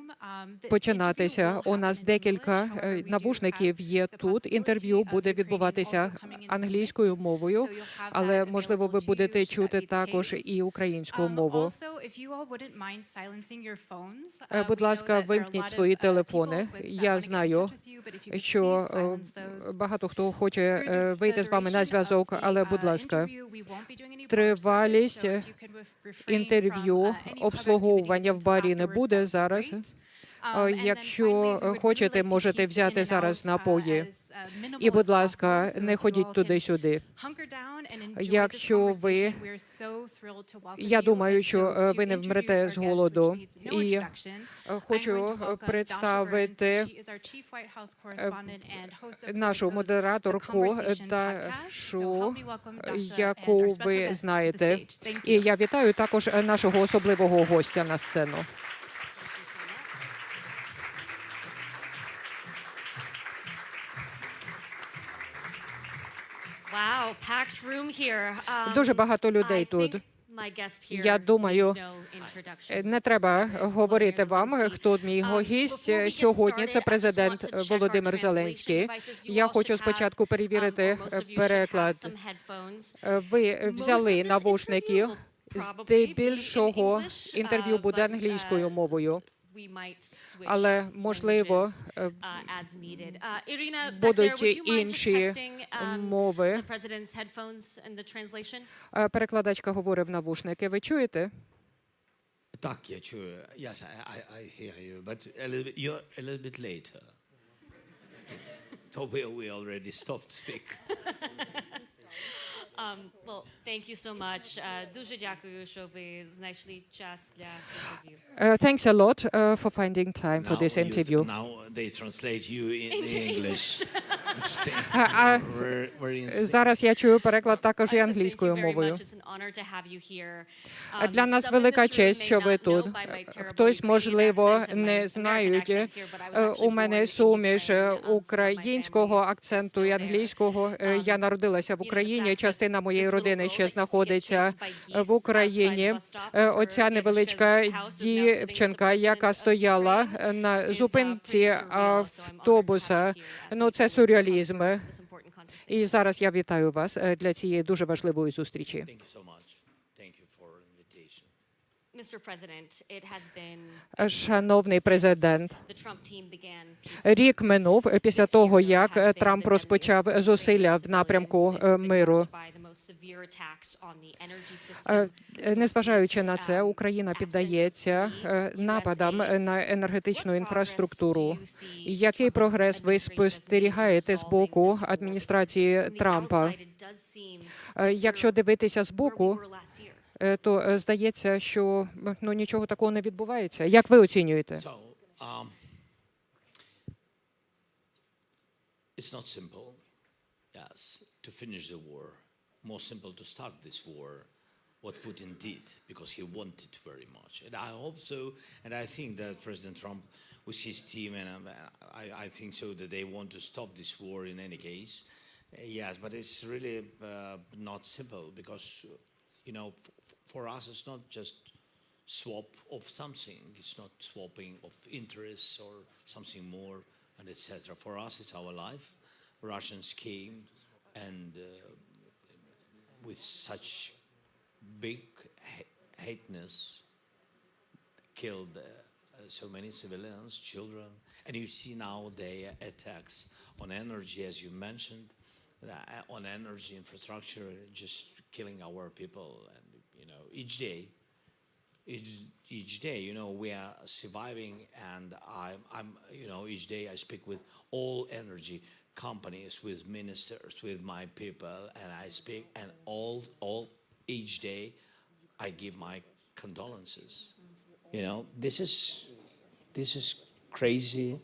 The починатися. interview will У нас happen in декілька English, however, we do навушників have є the тут. Інтерв'ю possibility буде of Ukrainian відбуватися also coming into the англійською mix. мовою, So you'll have але, that можливо, ви available to будете you should that чути be the також case. і українську мову. Also, if you all wouldn't mind silencing your phones, Будь we know ласка, that there are a вимкніть lot свої of телефони. people that Я wanna get in знаю, touch with you, but if you could що please silence those. багато хто хоче For the вийти з вами на duration зв'язок, of the, але, будь ласка, interview, we won't be doing any bar service, тривалість so if you could refrain інтерв'ю, from, any pub обслуговування activities в барі не until буде afterwards, that would be зараз. great. And then Якщо finally, we would really хочете, like to можете keep the взяти in and зараз out, напої. as, minimal І, будь as ласка, possible, so не if you ходіть all can туди-сюди. hunker down and enjoy this Якщо ви, conversation. We're so thrilled to welcome я you. думаю, And що so to ви не introduce вмрете our з guest, which голоду. needs no І introduction, I'm хочу going to welcome Dasha Burns. представити She is our chief White House correspondent and host of нашу Politico's The модераторку Conversation podcast. So Дашу, help me welcome Dasha and яку our special ви guest to the знаєте. stage. Thank І you. я вітаю також нашого особливого гостя на сцену. Wow, packed room here. Дуже багато людей I think тут. my guest here Я думаю, needs no introduction. не треба говорити вам, хто мій гість сьогодні. Це президент Володимир Зеленський. Я хочу спочатку перевірити переклад. Ви взяли навушники. Здебільшого інтерв'ю буде англійською мовою. Але, можливо, будуть інші мови. Перекладачка говорить в навушники. Ви чуєте? Так, я чую. Yes, I hear you, but you're a little bit later. So we already stopped speak. Well, thank you so much. Дуже дякую, що ви знайшли час для інтерв'ю. Thanks a lot for finding time for this interview. Now they translate you in English. Interesting. Very interesting. Зараз я чую переклад також і англійською мовою. Для нас велика честь, що ви тут. Хтось, можливо, не знають. У мене суміш українського акценту і англійського. Я народилася в Україні. Частина моєї родини ще знаходиться в Україні. Оця невеличка дівчинка, яка стояла на зупинці автобуса. Ну, це сюрреалізм. І зараз я вітаю вас для цієї дуже важливої зустрічі. Thank you so much. Thank you for invitation. Шановний президент, рік минув після того, як Трамп розпочав зусилля в напрямку миру. Незважаючи на це, Україна піддається нападам на енергетичну інфраструктуру. Який прогрес ви спостерігаєте з боку адміністрації Трампа? Якщо дивитися з боку, то здається, що нічого такого не відбувається. Як ви оцінюєте? So, it's not simple, yes, to finish the war. More simple to start this war, what Putin did, because he wanted very much. And I hope so, and I think that President Trump, with his team, and I think so, that they want to stop this war in any case. Yes, but it's really not simple, because, you know, for us, it's not just swap of something. It's not swapping of interests or something more, and etc. For us, it's our life. Russians came and with such big hateness killed so many civilians, children, and you see now their attacks on energy, as you mentioned, on energy infrastructure, just killing our people, and you know, each day, you know, we are surviving, and I'm, you know, each day I speak with all energy companies, with ministers, with my people, and I speak, and all each day I give my condolences. You know, this is crazy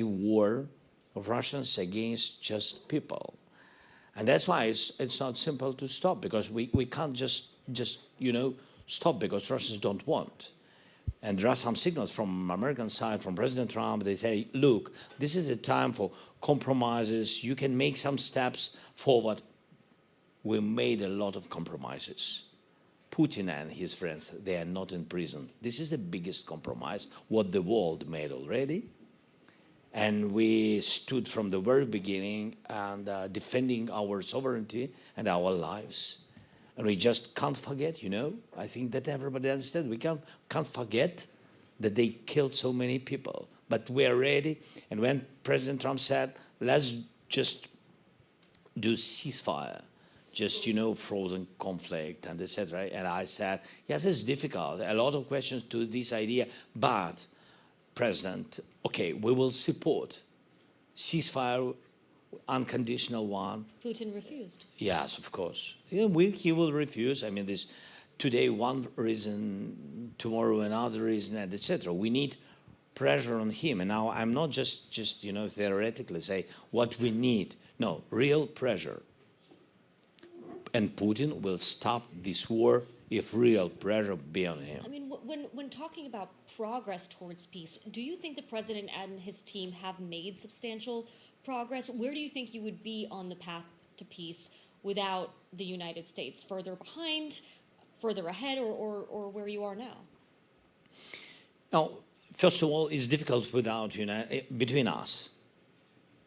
war of Russians against just people. And that's why it's not simple to stop, because we can't just stop because Russians don't want. And there are some signals from American side, from President Trump. They say, look, this is a time for compromises. You can make some steps forward. We made a lot of compromises. Putin and his friends, they are not in prison. This is the biggest compromise, what the world made already. And we stood from the very beginning and defending our sovereignty and our lives. And we just can't forget, I think that everybody understands. We can't forget that they killed so many people. But we are ready. And when President Trump said, let's just do ceasefire, just, frozen conflict and etc. And I said, yes, it's difficult. A lot of questions to this idea, but President, okay, we will support ceasefire, unconditional one. Putin refused. Yes, of course. He will refuse. I mean, this today one reason, tomorrow another reason, and etc. We need pressure on him. And now I'm not just theoretically say what we need. No, real pressure. And Putin will stop this war if real pressure be on him. I mean, when talking about progress towards peace, do you think the president and his team have made substantial progress? Where do you think you would be on the path to peace without the United States? Further behind, further ahead, or where you are now? Now, first of all, it's difficult without between us.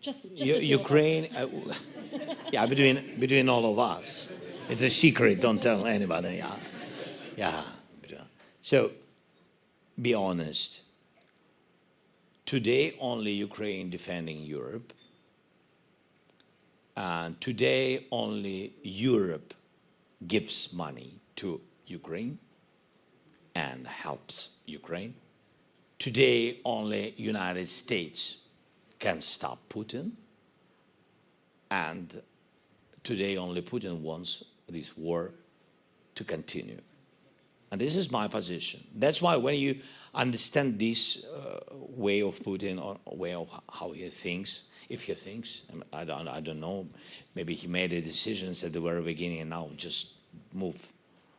Just Ukraine, yeah, between all of us. It's a secret. Don't tell anybody. Yeah. So, be honest. Today, only Ukraine defending Europe. And today, only Europe gives money to Ukraine and helps Ukraine. Today, only United States can stop Putin. And today, only Putin wants this war to continue. And this is my position. That's why when you understand this way of Putin, or way of how he thinks, if he thinks, I don't know, maybe he made a decisions at the very beginning and now just move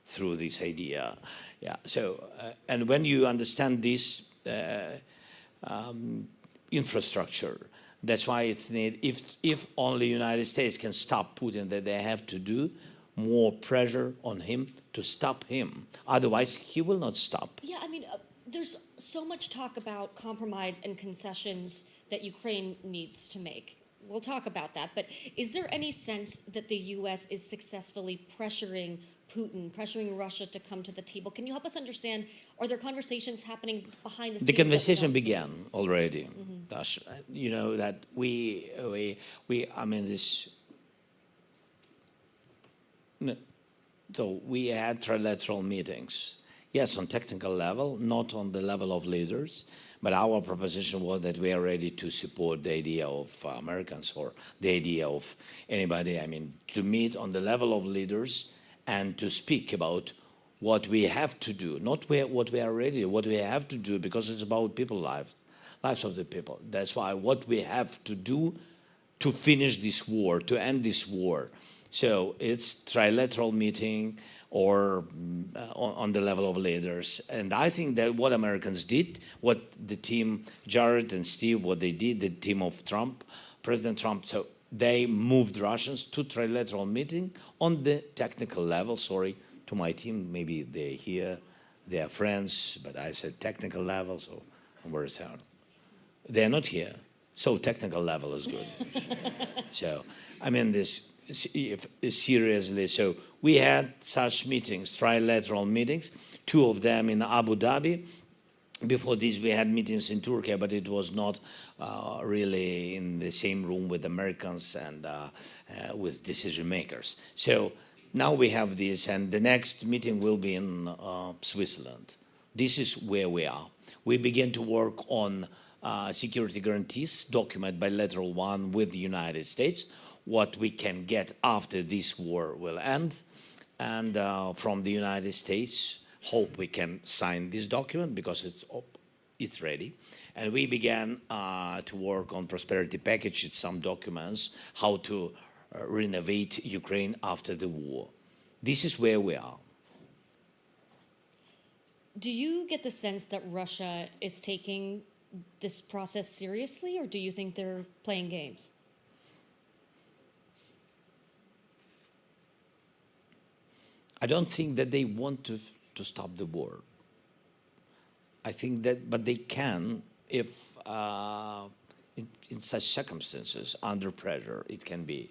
through this idea. Yeah. So, and when you understand this infrastructure, that's why it's need. If only United States can stop Putin, that they have to do more pressure on him to stop him. Otherwise, he will not stop. Yeah, I mean, there's so much talk about compromise and concessions that Ukraine needs to make. We'll talk about that. But is there any sense that the U.S. is successfully pressuring Putin, pressuring Russia to come to the table? Can you help us understand, are there conversations happening behind the scenes? The conversation began already. You know, that we I mean, this. So we had trilateral meetings. Yes, on technical level, not on the level of leaders, but our proposition was that we are ready to support the idea of Americans or the idea of anybody, I mean, to meet on the level of leaders and to speak about what we have to do, not what we are ready, what we have to do, because it's about people's lives of the people. That's why what we have to do to finish this war, to end this war. So it's trilateral meeting or on the level of leaders. And I think that what Americans did, what the team, Jared and Steve, what they did, the team of Trump, President Trump, so they moved Russians to trilateral meeting on the technical level. Sorry to my team, maybe they're here, they are friends, but I said technical level, so I'm very sorry. They're not here, so technical level is good. So, I mean, this seriously, so we had such meetings, trilateral meetings, 2 of them in Abu Dhabi. Before this, we had meetings in Turkey, but it was not really in the same room with Americans and with decision makers. So now we have this, and the next meeting will be in Switzerland. This is where we are. We begin to work on security guarantees, document bilateral one with the United States, what we can get after this war will end. And from the United States, hope we can sign this document because it's ready. And we began to work on prosperity package, some documents, how to renovate Ukraine after the war. This is where we are. Do you get the sense that Russia is taking this process seriously, or do you think they're playing games? I don't think that they want to stop the war. I think that, but they can if in such circumstances, under pressure, it can be.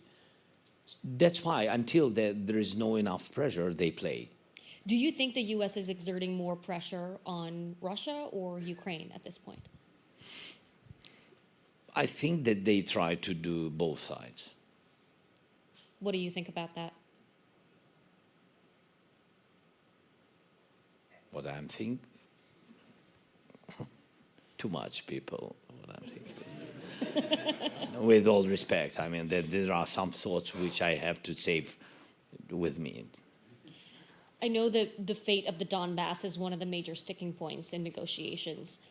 That's why until there is no enough pressure, they play. Do you think the U.S. is exerting more pressure on Russia or Ukraine at this point? I think that they try to do both sides. What do you think about that? What I'm thinking? Too much people, what I'm thinking. With all respect, I mean, there are some thoughts which I have to save with me. I know that the fate of the Donbass is one of the major sticking points in negotiations.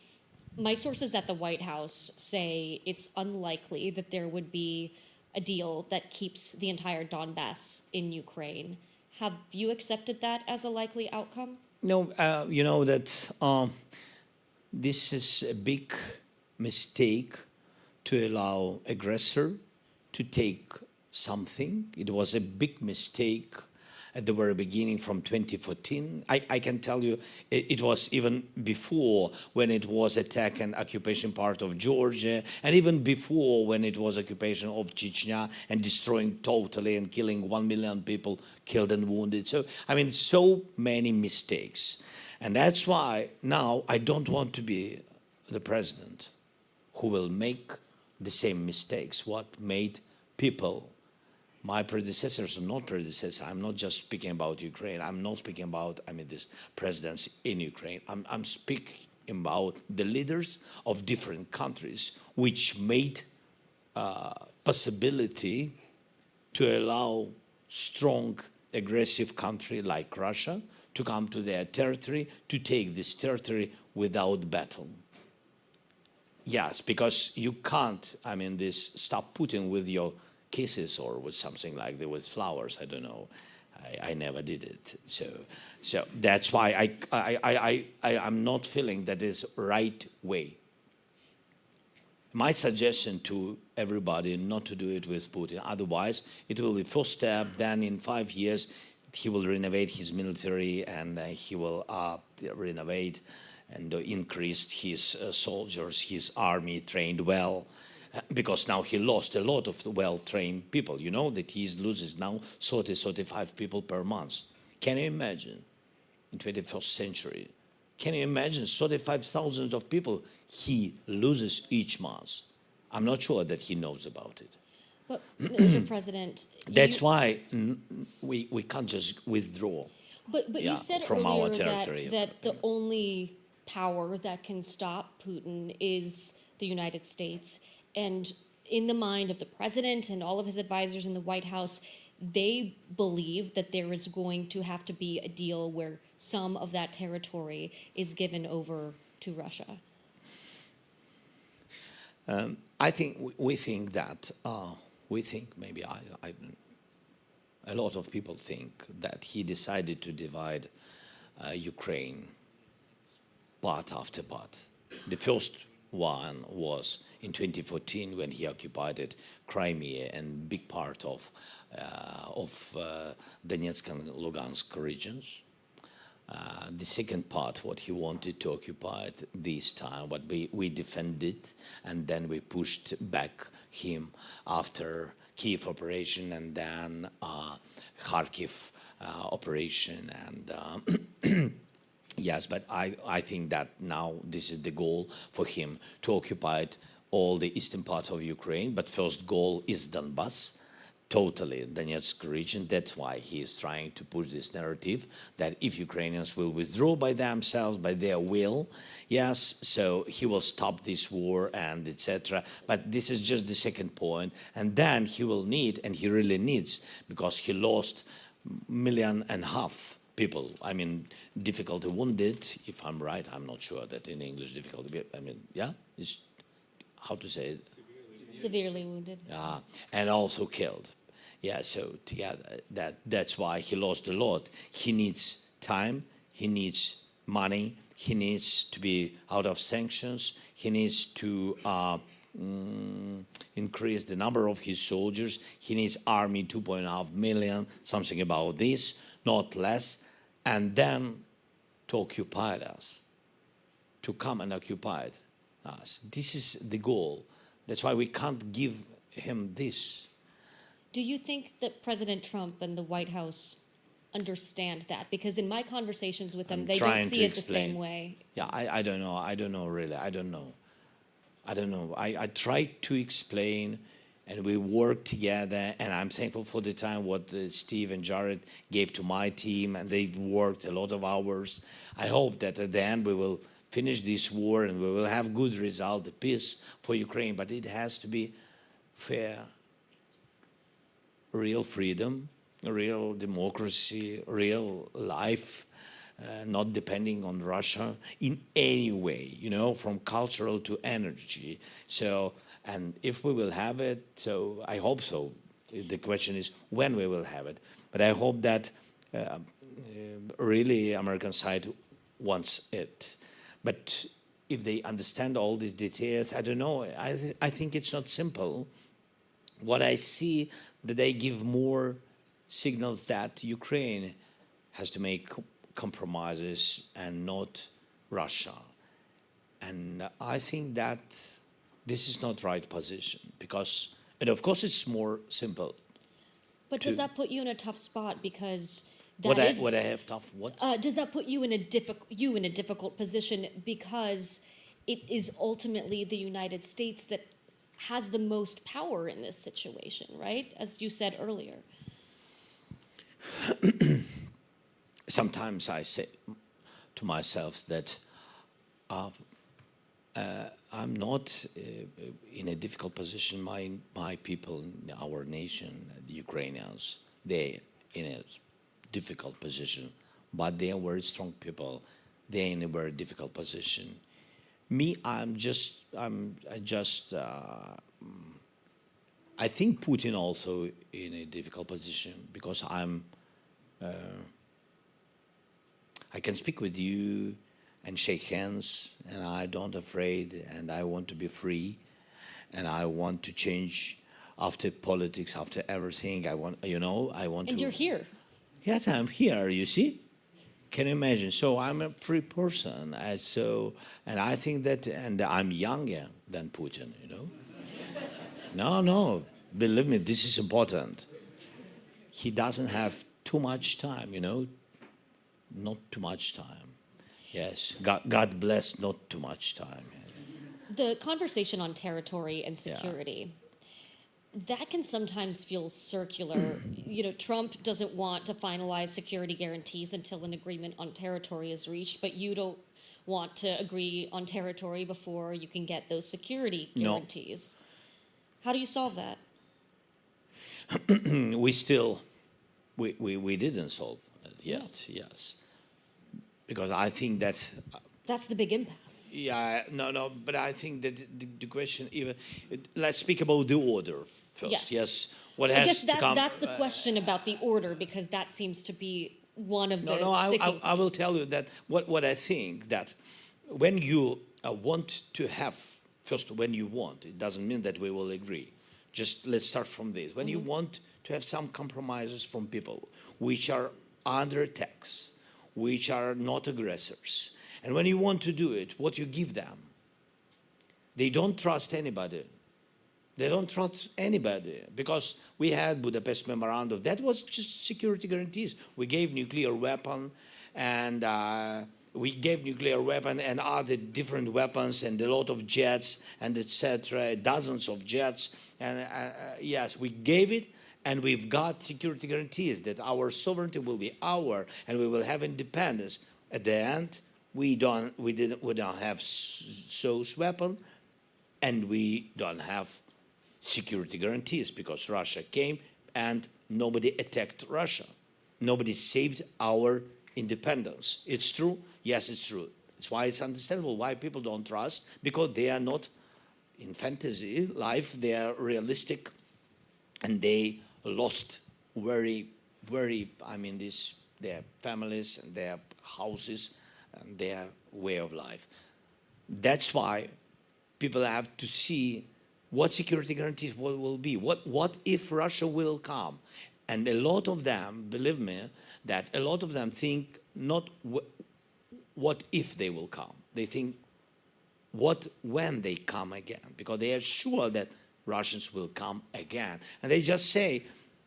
My sources at the White House say it's unlikely that there would be a deal that keeps the entire Donbass in Ukraine. Have you accepted that as a likely outcome? No, you know that this is a big mistake to allow aggressor to take something. It was a big mistake at the very beginning from 2014. I can tell you it was even before when it was attack and occupation part of Georgia, and even before when it was occupation of Chechnya and destroying totally and killing 1 million people killed and wounded. So, I mean, so many mistakes. And that's why now I don't want to be the president who will make the same mistakes, what made people, my predecessors or not predecessors. I'm not just speaking about Ukraine. I'm not speaking about, this presidents in Ukraine. I'm speaking about the leaders of different countries which made possibility to allow strong, aggressive country like Russia to come to their territory, to take this territory without battle. Yes, because you can't, stop Putin with your kisses or with something like that, with flowers, I don't know. I never did it. So that's why I'm not feeling that is right way. My suggestion to everybody not to do it with Putin. Otherwise, it will be first step, then in 5 years, he will renovate his military and he will renovate and increase his soldiers, his army trained well. Because now he lost a lot of well-trained people. You know that he loses now 30, 35 people per month. Can you imagine in 21st century? Can you imagine 35,000 of people he loses each month? I'm not sure that he knows about it. But, Mr. President, that's why we can't just withdraw. But you said from earlier our territory. that the only power that can stop Putin is the United States. And in the mind of the president and all of his advisors in the White House, they believe that there is going to have to be a deal where some of that territory is given over to Russia. I think we think that maybe a lot of people think that he decided to divide Ukraine part after part. The first one was in 2014 when he occupied it, Crimea and big part of Donetsk and Lugansk regions. The second part, what he wanted to occupy this time, what we defended, and then we pushed back him after Kiev operation and then Kharkiv operation. And yes, but I think that now this is the goal for him, to occupy all the eastern part of Ukraine. But first goal is Donbass, totally Donetsk region. That's why he is trying to push this narrative that if Ukrainians will withdraw by themselves, by their will, yes, so he will stop this war and etc. But this is just the second point. And then he will need, and he really needs, because he lost 1.5 million people. I mean, difficulty wounded, if I'm right. I'm not sure that in English difficulty, I mean, yeah, it's, how to say it? Severely wounded. And also killed. Yeah, so together, that's why he lost a lot. He needs time, he needs money, he needs to be out of sanctions, he needs to increase the number of his soldiers, he needs army 2.5 million, something about this, not less, and then to occupy us, to come and occupy us. This is the goal. That's why we can't give him this. Do you think that President Trump and the White House understand that? Because in my conversations with them, I'm they don't trying see to it the same explain. way. Yeah, I don't know. I don't know really. I don't know. I tried to explain, and we worked together. And I'm thankful for the time what Steve and Jared gave to my team, and they worked a lot of hours. I hope that at the end we will finish this war and we will have good result, the peace for Ukraine. But it has to be fair, real freedom, real democracy, real life. Not depending on Russia in any way, you know, from cultural to energy. So, and if we will have it, so I hope so. The question is when we will have it. But I hope that really American side wants it. But if they understand all these details, I don't know. I think it's not simple. What I see that they give more signals that Ukraine has to make compromises and not Russia. And I think that this is not right position because, and of course it's more simple. But does that put you in a tough spot because What I have tough, what? does that put you in a difficult position because it is ultimately the United States that has the most power in this situation, right? As you said earlier. Sometimes I say to myself that I'm not in a difficult position. My people, our nation, the Ukrainians, they're in a difficult position, but they are very strong people. They're in a very difficult position. Me, I think Putin also in a difficult position because I can speak with you and shake hands, and I don't afraid, and I want to be free, and I want to change after politics, after everything. I want, you know, I want to. And you're here. Yes, I'm here. You see, can you imagine? So I'm a free person, and I think that, and I'm younger than Putin. You know. No, believe me, this is important. He doesn't have too much time. You know. Not too much time. Yes, God bless not too much time. The conversation on territory and security, that can sometimes feel circular. You know, Trump doesn't want to finalize security guarantees until an agreement on territory is reached, but you don't want to agree on territory before you can get those security guarantees. No. How do you solve that? We didn't solve it yet, yes. Because I think that... That's the big impasse. Yeah, no, but I think that the question, even let's speak about the order first. Yes. What has to come? That's the question about the order, because that seems to be one of the sticking I will tell you that what I think that when you want to have, first, when you want, it doesn't mean that we will agree. Just let's start from this. When you want to have some compromises from people which are under attacks, which are not aggressors. And when you want to do it, what you give them? They don't trust anybody. They don't trust anybody because we had Budapest Memorandum. That was just security guarantees. We gave nuclear weapon and other different weapons and a lot of jets and etc. Dozens of jets. And yes, we gave it. And we've got security guarantees that our sovereignty will be our, and we will have independence. At the end, we don't have those weapons, and we don't have security guarantees because Russia came and nobody attacked Russia. Nobody saved our independence. It's true. Yes, it's true. That's why it's understandable why people don't trust, because they are not in fantasy life. They are realistic, and they lost very, very. I mean, their families and their houses and their way of life. That's why people have to see what security guarantees will be. What if Russia will come? And a lot of them, believe me, that a lot of them think not what if they will come. They think when they come again, because they are sure that Russians will come again. And they just say,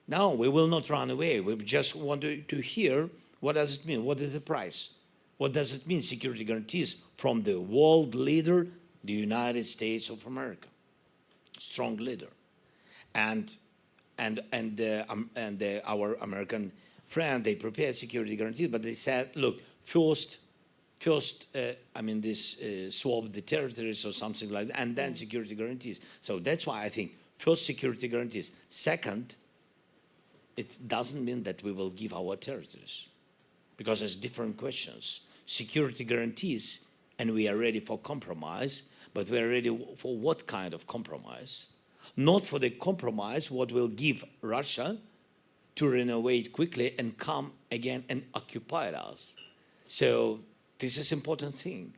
no, we will not run away. We just want to hear, what does it mean? What is the price? What does it mean, security guarantees from the world leader, the United States of America? Strong leader. And our American friend, they prepared security guarantees, but they said, look, first, swap the territories or something like that, and then security guarantees. So that's why I think first security guarantees. Second, it doesn't mean that we will give our territories, because there's different questions. Security guarantees, and we are ready for compromise, but we are ready for what kind of compromise? Not for the compromise what will give Russia to renovate quickly and come again and occupy us. So this is important thing.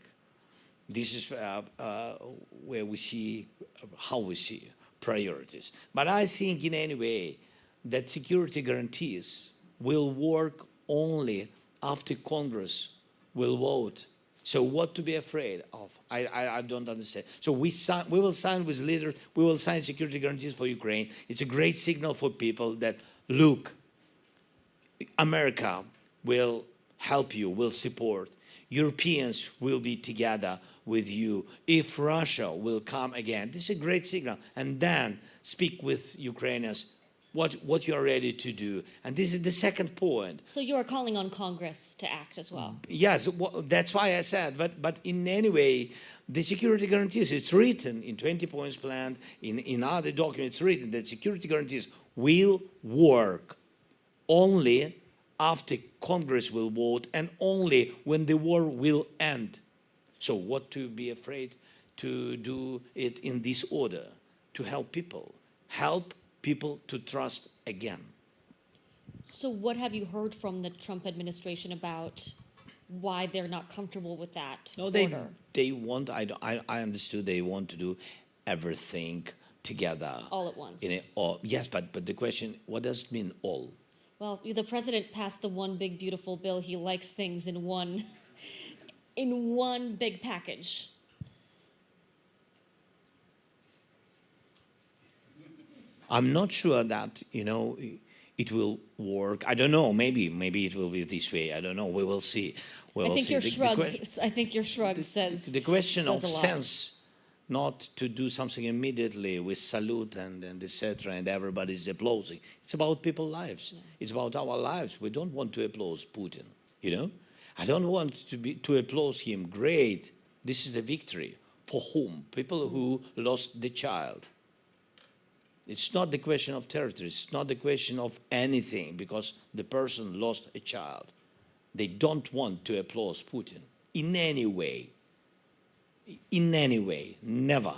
This is where we see, how we see priorities. But I think in any way that security guarantees will work only after Congress will vote. So what to be afraid of? I don't understand. So we will sign with leaders, we will sign security guarantees for Ukraine. It's a great signal for people that, look, America will help you, will support. Europeans will be together with you. If Russia will come again, this is a great signal. And then speak with Ukrainians what you are ready to do. And this is the second point. So you are calling on Congress to act as well? Yes, that's why I said, but in any way, the security guarantees, it's written in 20 points plan, in other documents, it's written that security guarantees will work only after Congress will vote and only when the war will end. So what to be afraid to do it in this order, to help people to trust again. So what have you heard from the Trump administration about why they're not comfortable with that order? They want, I understood they want to do everything together. All at once. Yes, but the question, what does it mean all? Well, the president passed the one big beautiful bill. He likes things in one big package. I'm not sure that, it will work. I don't know. Maybe it will be this way. I don't know. We will see. I think your shrug says the question of a lot. sense, not to do something immediately with salute and etc. and everybody's applauding. It's about people's lives. Yeah. It's about our lives. We don't want to applaud Putin. I don't want to applaud him. Great. This is a victory. For whom? People who lost the child. It's not the question of territory. It's not the question of anything, because the person lost a child. They don't want to applaud Putin in any way. In any way, never.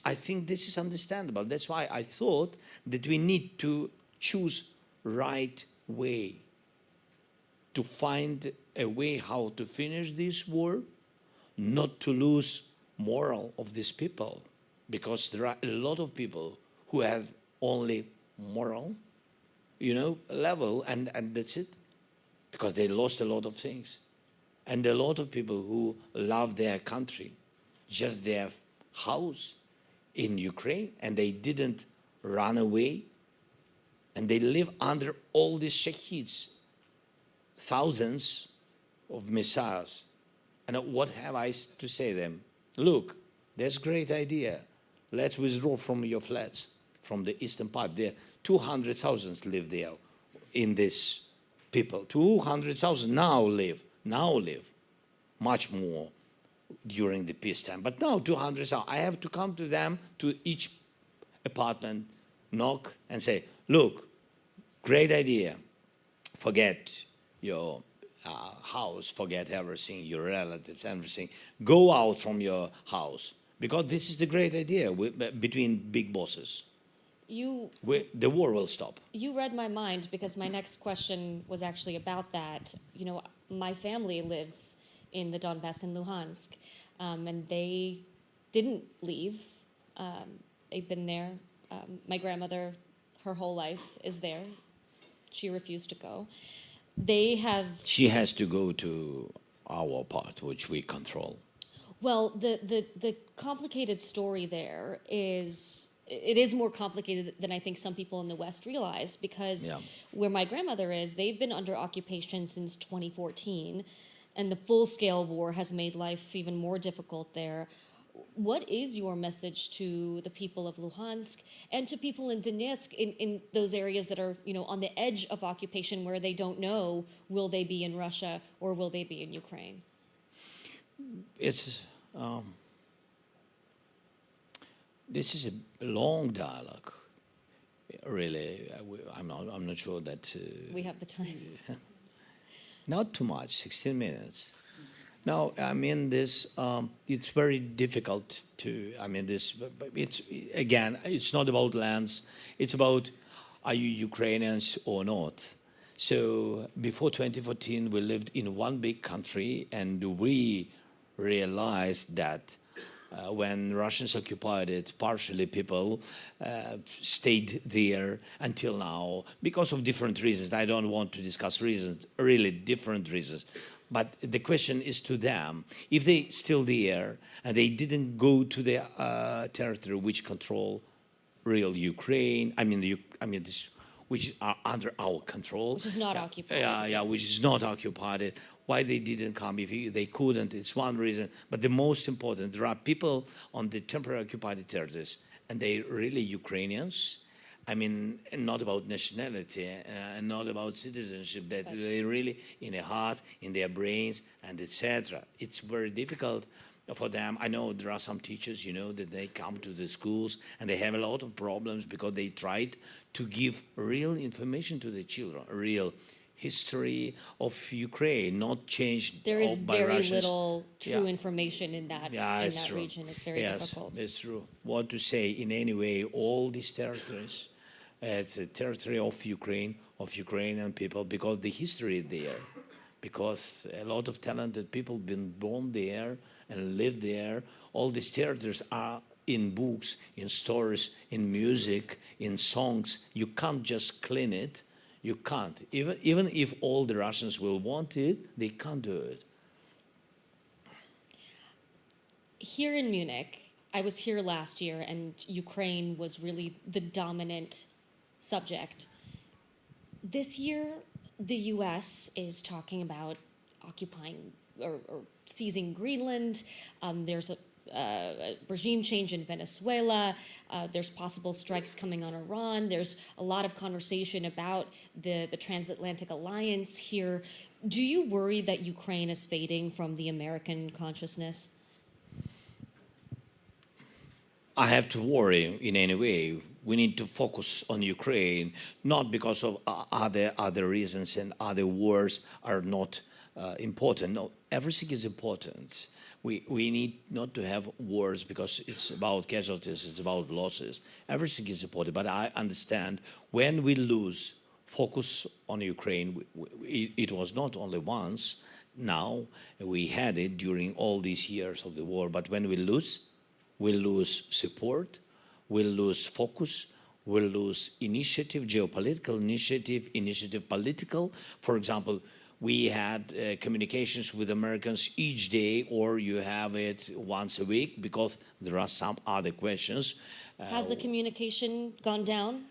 I think this is understandable. That's why I thought that we need to choose right way, to find a way how to finish this war, not to lose moral of these people. Because there are a lot of people who have only moral, level, and that's it. Because they lost a lot of things. And a lot of people who love their country, just their house in Ukraine, and they didn't run away. And they live under all these shaheeds, thousands of missiles. And what have I to say to them? Look, that's a great idea. Let's withdraw from your flats, from the eastern part. There, 200,000 live there in this people. 200,000 now live, much more during the peacetime. But now 200,000, I have to come to them, to each apartment, knock and say, look, great idea. Forget your house, forget everything, your relatives, everything. Go out from your house, because this is the great idea between big bosses. The war will stop. You read my mind, because my next question was actually about that. You know, my family lives in the Donbass in Luhansk, and they didn't leave. They've been there. My grandmother, her whole life is there. She refused to go. She has to go to our part, which we control. Well, the complicated story there is, it is more complicated than I think some people in the West realize, because where my grandmother is, they've been under occupation since 2014, and the full-scale war has made life even more difficult there. What is your message to the people of Luhansk and to people in Donetsk, in those areas that are, you know, on the edge of occupation, where they don't know, will they be in Russia or will they be in Ukraine? It's this is a long dialogue. Really, I'm not sure that we have the time. Not too much, 16 minutes. No, I mean this. It's very difficult to. I mean this. It's again. It's not about lands. It's about, are you Ukrainians or not? So before 2014, we lived in one big country, and we realized that when Russians occupied it, partially people stayed there until now because of different reasons. I don't want to discuss reasons, really different reasons. But the question is to them, if they still there and they didn't go to the territory which control real Ukraine, which are under our control. Which is not occupied. Which is not occupied. Why they didn't come? If they couldn't, it's one reason. But the most important, there are people on the temporary occupied territories, and they're really Ukrainians. I mean, not about nationality and not about citizenship, that they really in their heart, in their brains, and etc. It's very difficult for them. I know there are some teachers, you know, that they come to the schools and they have a lot of problems because they tried to give real information to the children, real history of Ukraine, not changed by Russians. There is very little true information in that region. It's very difficult. Yes, it's true. What to say in any way, all these territories, it's a territory of Ukraine, of Ukrainian people, because the history is there, because a lot of talented people been born there and live there. All these territories are in books, in stories, in music, in songs. You can't just clean it. You can't. Even if all the Russians will want it, they can't do it. Here in Munich, I was here last year, and Ukraine was really the dominant subject. This year, the US is talking about occupying or seizing Greenland. There's a regime change in Venezuela. There's possible strikes coming on Iran. There's a lot of conversation about the transatlantic alliance here. Do you worry that Ukraine is fading from the American consciousness? I have to worry in any way. We need to focus on Ukraine, not because of other reasons and other wars are not important. No, everything is important. We need not to have wars because it's about casualties, it's about losses. Everything is important, but I understand when we lose focus on Ukraine, it was not only once. Now, we had it during all these years of the war, but when we lose support, we'll lose focus, we'll lose initiative, geopolitical initiative political. For example, we had communications with Americans each day, or you have it once a week, because there are some other questions. Has the communication gone down?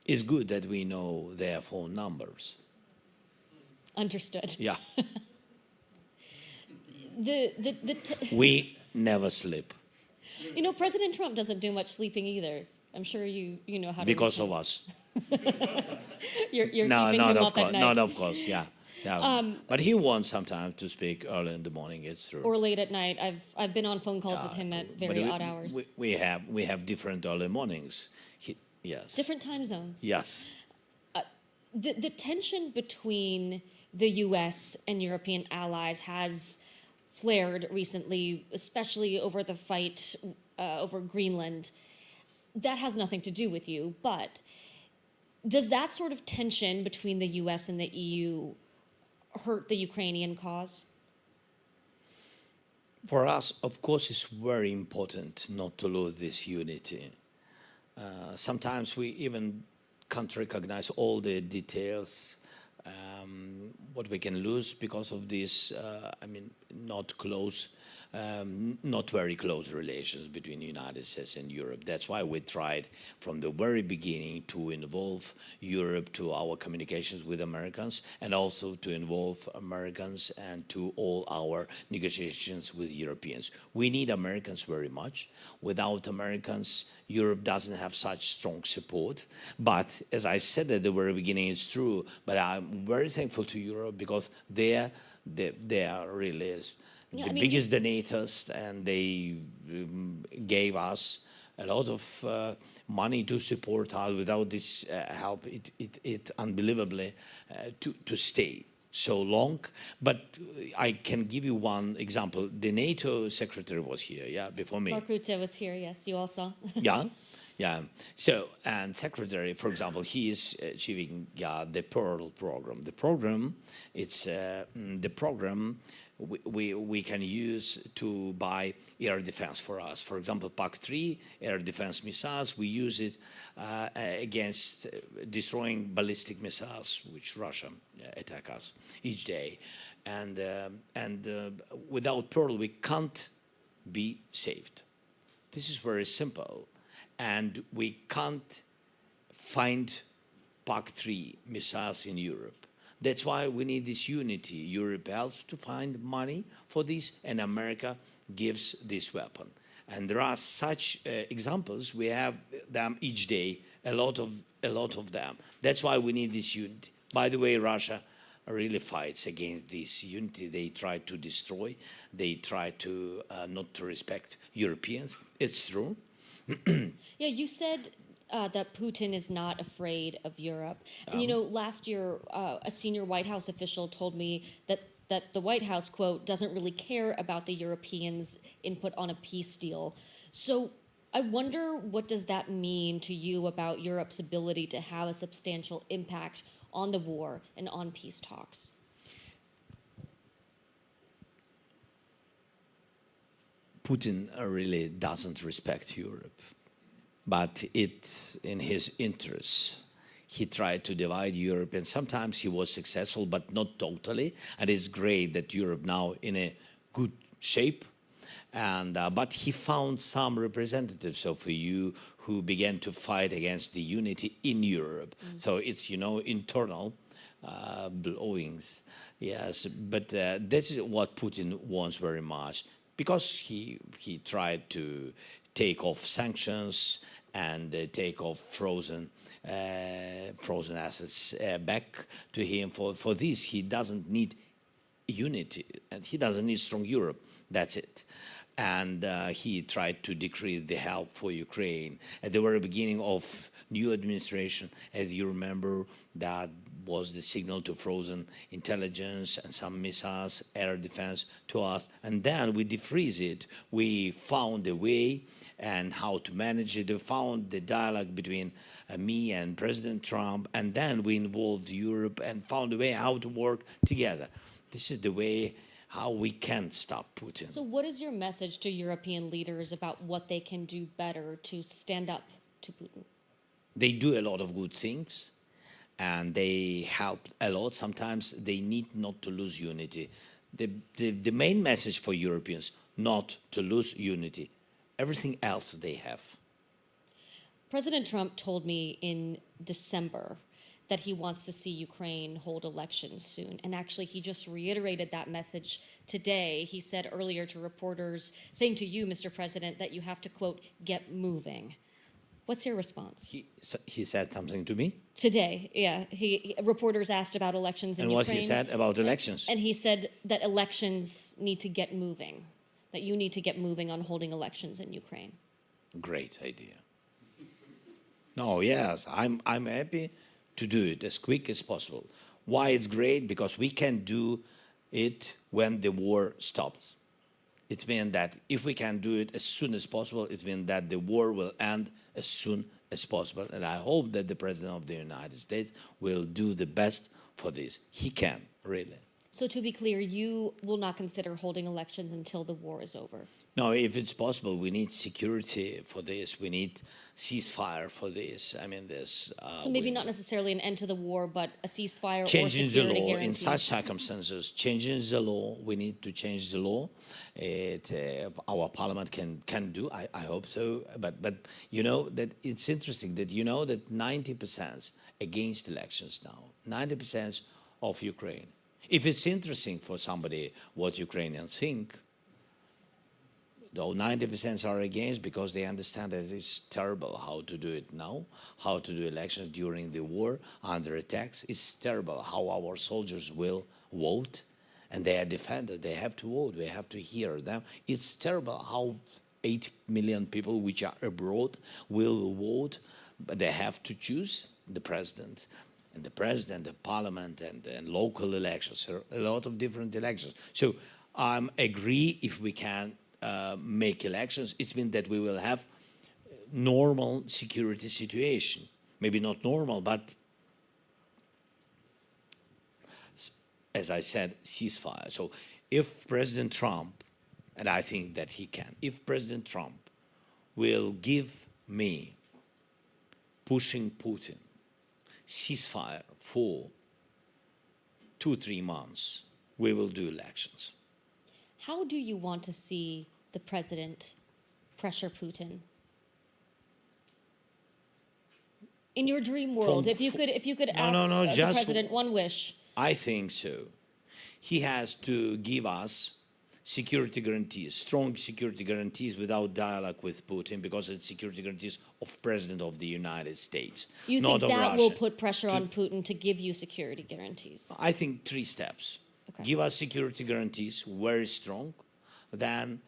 It's good that we know their phone numbers. Understood. Yeah. We never sleep. You know, President Trump doesn't do much sleeping either. I'm sure you know how to. Because of us. You're keeping him up at night. Not of course, yeah. But he wants sometimes to speak early in the morning, it's true. Or late at night. I've been on phone calls with him at very odd hours. We have different early mornings. Yes. Different time zones. Yes. The tension between the US and European allies has flared recently, especially over the fight over Greenland. That has nothing to do with you, but does that sort of tension between the US and the EU hurt the Ukrainian cause? For us, of course, it's very important not to lose this unity. Sometimes we even can't recognize all the details, what we can lose because of this, not very close relations between the United States and Europe. That's why we tried from the very beginning to involve Europe to our communications with Americans, and also to involve Americans and to all our negotiations with Europeans. We need Americans very much. Without Americans, Europe doesn't have such strong support. But as I said at the very beginning, it's true, but I'm very thankful to Europe because they are really the biggest donators, and they gave us a lot of money to support us. Without this help, it unbelievably to stay so long. But I can give you one example. The NATO secretary was here, before me. Mark Rutte was here, yes, you all saw. Yeah. So, and secretary, for example, he is achieving the Pearl program. The program, it's the program we can use to buy air defense for us. For example, PAC-3 air defense missiles, we use it against destroying ballistic missiles, which Russia attack us each day. And without Pearl, we can't be saved. This is very simple. And we can't find PAC-3 missiles in Europe. That's why we need this unity. Europe helps to find money for this, and America gives this weapon. And there are such examples. We have them each day, a lot of them. That's why we need this unity. By the way, Russia really fights against this unity. They try to destroy. They try to not to respect Europeans. It's true. Yeah, you said that Putin is not afraid of Europe. And last year, a senior White House official told me that the White House, quote, doesn't really care about the Europeans' input on a peace deal. So I wonder, what does that mean to you about Europe's ability to have a substantial impact on the war and on peace talks? Putin really doesn't respect Europe, but it's in his interests. He tried to divide Europe, and sometimes he was successful, but not totally. And it's great that Europe now in a good shape. And but he found some representatives of EU who began to fight against the unity in Europe. So it's internal blowings. Yes, but this is what Putin wants very much, because he tried to take off sanctions and take off frozen assets back to him. For this, he doesn't need unity, and he doesn't need strong Europe. That's it. And he tried to decrease the help for Ukraine. At the very beginning of new administration, as you remember, that was the signal to frozen intelligence and some missiles, air defense to us. And then we defreeze it. We found a way and how to manage it. We found the dialogue between me and President Trump. And then we involved Europe and found a way how to work together. This is the way how we can stop Putin. So what is your message to European leaders about what they can do better to stand up to Putin? They do a lot of good things, and they help a lot. Sometimes they need not to lose unity. The main message for Europeans, not to lose unity. Everything else they have. President Trump told me in December that he wants to see Ukraine hold elections soon. And actually, he just reiterated that message today. He said earlier to reporters, saying to you, Mr. President, that you have to, quote, get moving. What's your response? He said something to me? Today, yeah. Reporters asked about elections in Ukraine. And what he said about elections? And he said that elections need to get moving, that you need to get moving on holding elections in Ukraine. Great idea. No, yes, I'm happy to do it as quick as possible. Why it's great? Because we can do it when the war stops. It means that if we can do it as soon as possible, it means that the war will end as soon as possible. And I hope that the President of the United States will do the best for this. He can, really. So to be clear, you will not consider holding elections until the war is over? No, if it's possible, we need security for this. We need ceasefire for this. I mean, this. So maybe not necessarily an end to the war, but a ceasefire or changing the security law guarantee. in such circumstances. Changing the law. We need to change the law. Our parliament can do. I hope so. But you know that it's interesting that you know that 90% against elections now. 90% of Ukraine. If it's interesting for somebody what Ukrainians think, though 90% are against because they understand that it's terrible how to do it now, how to do elections during the war, under attacks. It's terrible how our soldiers will vote, and they are defended. They have to vote. We have to hear them. It's terrible how 8 million people which are abroad will vote, but they have to choose the president. And the president, the parliament, and local elections, there are a lot of different elections. So I agree if we can make elections, it means that we will have normal security situation. Maybe not normal, but as I said, ceasefire. So if President Trump, and I think that he can, if President Trump will give me pushing Putin ceasefire for 2-3 months, we will do elections. How do you want to see the president pressure Putin? In your dream world, if you could ask the president one wish. I think so. He has to give us security guarantees, strong security guarantees without dialogue with Putin, because it's security guarantees of President of the United States, You not think of that Russia. will put pressure on Putin to give you security guarantees? I think 3 steps. Okay. Give us security guarantees, very strong. Then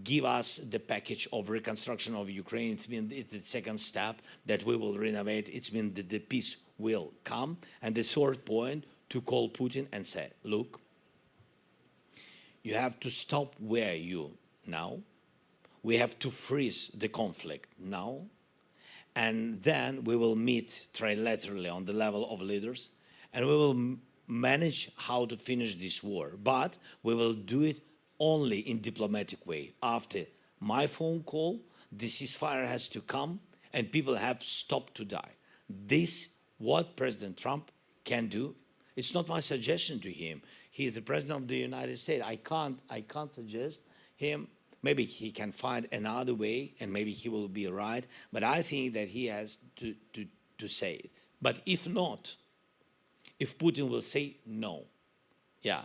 give us the package of reconstruction of Ukraine. It's the second step that we will renovate. It's mean that the peace will come. And the third point, to call Putin and say, look, you have to stop where you now. We have to freeze the conflict now. And then we will meet trilaterally on the level of leaders, and we will manage how to finish this war. But we will do it only in diplomatic way. After my phone call, the ceasefire has to come and people have stopped to die. This, what President Trump can do. It's not my suggestion to him. He is the President of the United States. I can't suggest him. Maybe he can find another way, and maybe he will be right. But I think that he has to say it. But if not, if Putin will say no, yeah,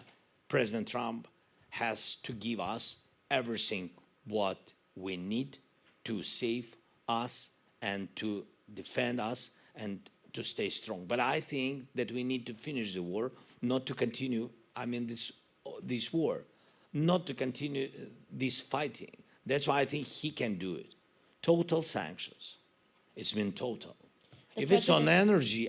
President Trump has to give us everything what we need to save us and to defend us and to stay strong. But I think that we need to finish the war, not to continue, this war, not to continue this fighting. That's why I think he can do it. Total sanctions. It's been total. If it's on energy,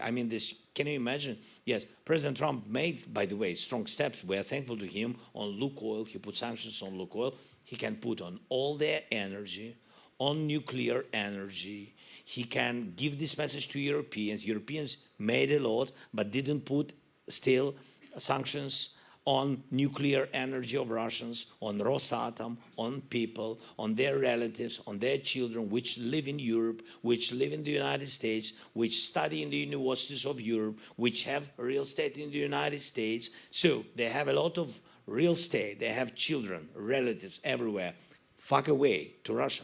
can you imagine? Yes, President Trump made, by the way, strong steps. We are thankful to him on Lukoil. He put sanctions on Lukoil. He can put on all their energy, on nuclear energy. He can give this message to Europeans. Europeans made a lot, but didn't put still sanctions on nuclear energy of Russians, on Rosatom, on people, on their relatives, on their children, which live in Europe, which live in the United States, which study in the universities of Europe, which have real estate in the United States. So they have a lot of real estate. They have children, relatives everywhere. Fuck away to Russia.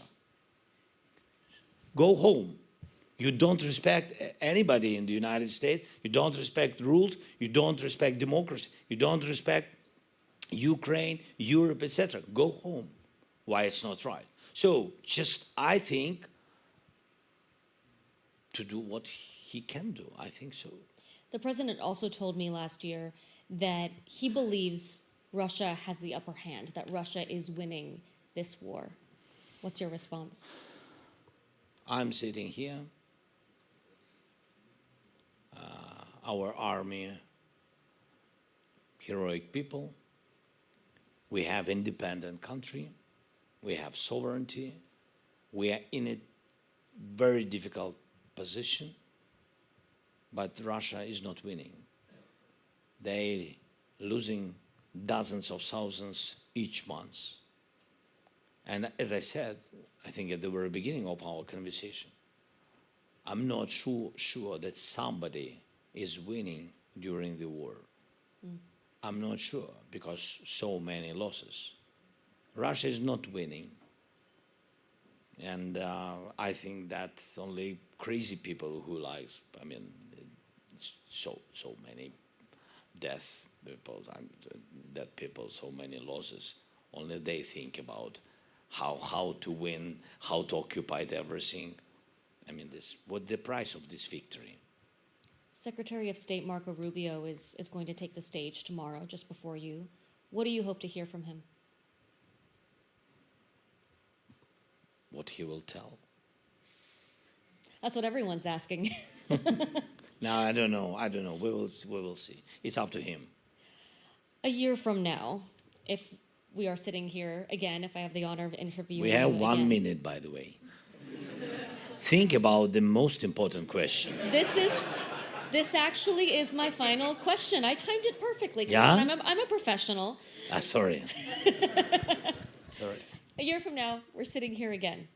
Go home. You don't respect anybody in the United States. You don't respect rules. You don't respect democracy. You don't respect Ukraine, Europe, etc. Go home. Why it's not right? So I think, to do what he can do. I think so. The president also told me last year that he believes Russia has the upper hand, that Russia is winning this war. What's your response? I'm sitting here. our army, heroic people. We have independent country. We have sovereignty. We are in a very difficult position, but Russia is not winning. They're losing dozens of thousands each month. And as I said, I think at the very beginning of our conversation, I'm not sure that somebody is winning during the war. I'm not sure, because so many losses. Russia is not winning. And I think that's only crazy people who likes, I mean, so many death people, dead people, so many losses. Only they think about how to win, how to occupy everything. I mean, what the price of this victory? Secretary of State Marco Rubio is going to take the stage tomorrow, just before you. What do you hope to hear from him? What he will tell. That's what everyone's asking. No, I don't know. We will see. It's up to him. A year from now, if we are sitting here again, if I have the honor of interviewing We you have again. 1 minute, by the way. Think about the most important question. This actually is my final question. I timed it perfectly. Yeah? I'm a professional. Sorry. Sorry. A year from now, we're sitting here again.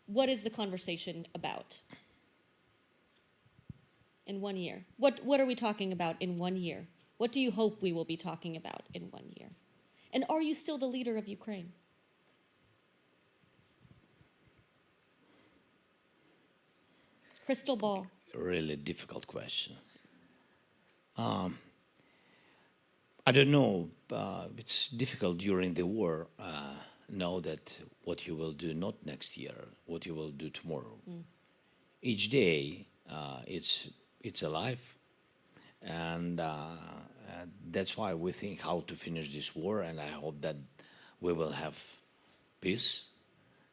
What is the conversation about? In 1 year. What are we talking about in 1 year? What do you hope we will be talking about in 1 year? And are you still the leader of Ukraine? Crystal ball. Really difficult question. I don't know. It's difficult during the war. Know that what you will do not next year, what you will do tomorrow. Each day, it's alive, and that's why we think how to finish this war. And I hope that we will have peace,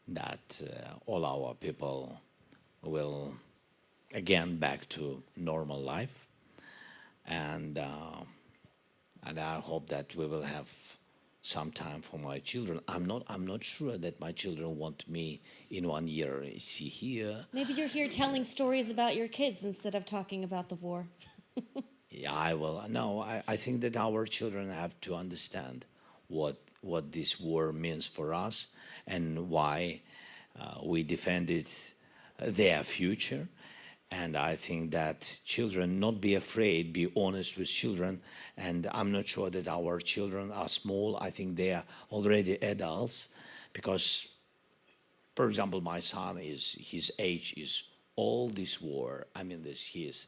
that all our people will again back to normal life, and I hope that we will have some time for my children. I'm not sure that my children want me in 1 year. See here. Maybe you're here telling stories about your kids instead of talking about the war. Yeah, I will. No, I think that our children have to understand what this war means for us and why we defended their future. And I think that children not be afraid, be honest with children. And I'm not sure that our children are small. I think they are already adults, because, for example, my son his age is all this war. I mean, he is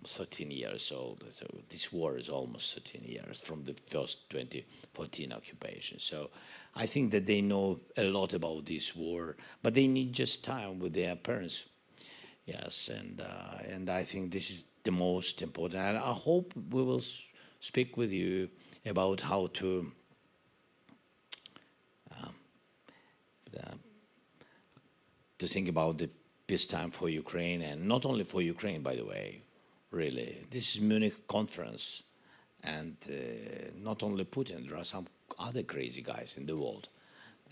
13 years old. So this war is almost 13 years from the first 2014 occupation. So I think that they know a lot about this war, but they need just time with their parents. Yes, and I think this is the most important. And I hope we will speak with you about how to think about the peacetime for Ukraine, and not only for Ukraine, by the way. Really, this is Munich conference, and not only Putin. There are some other crazy guys in the world,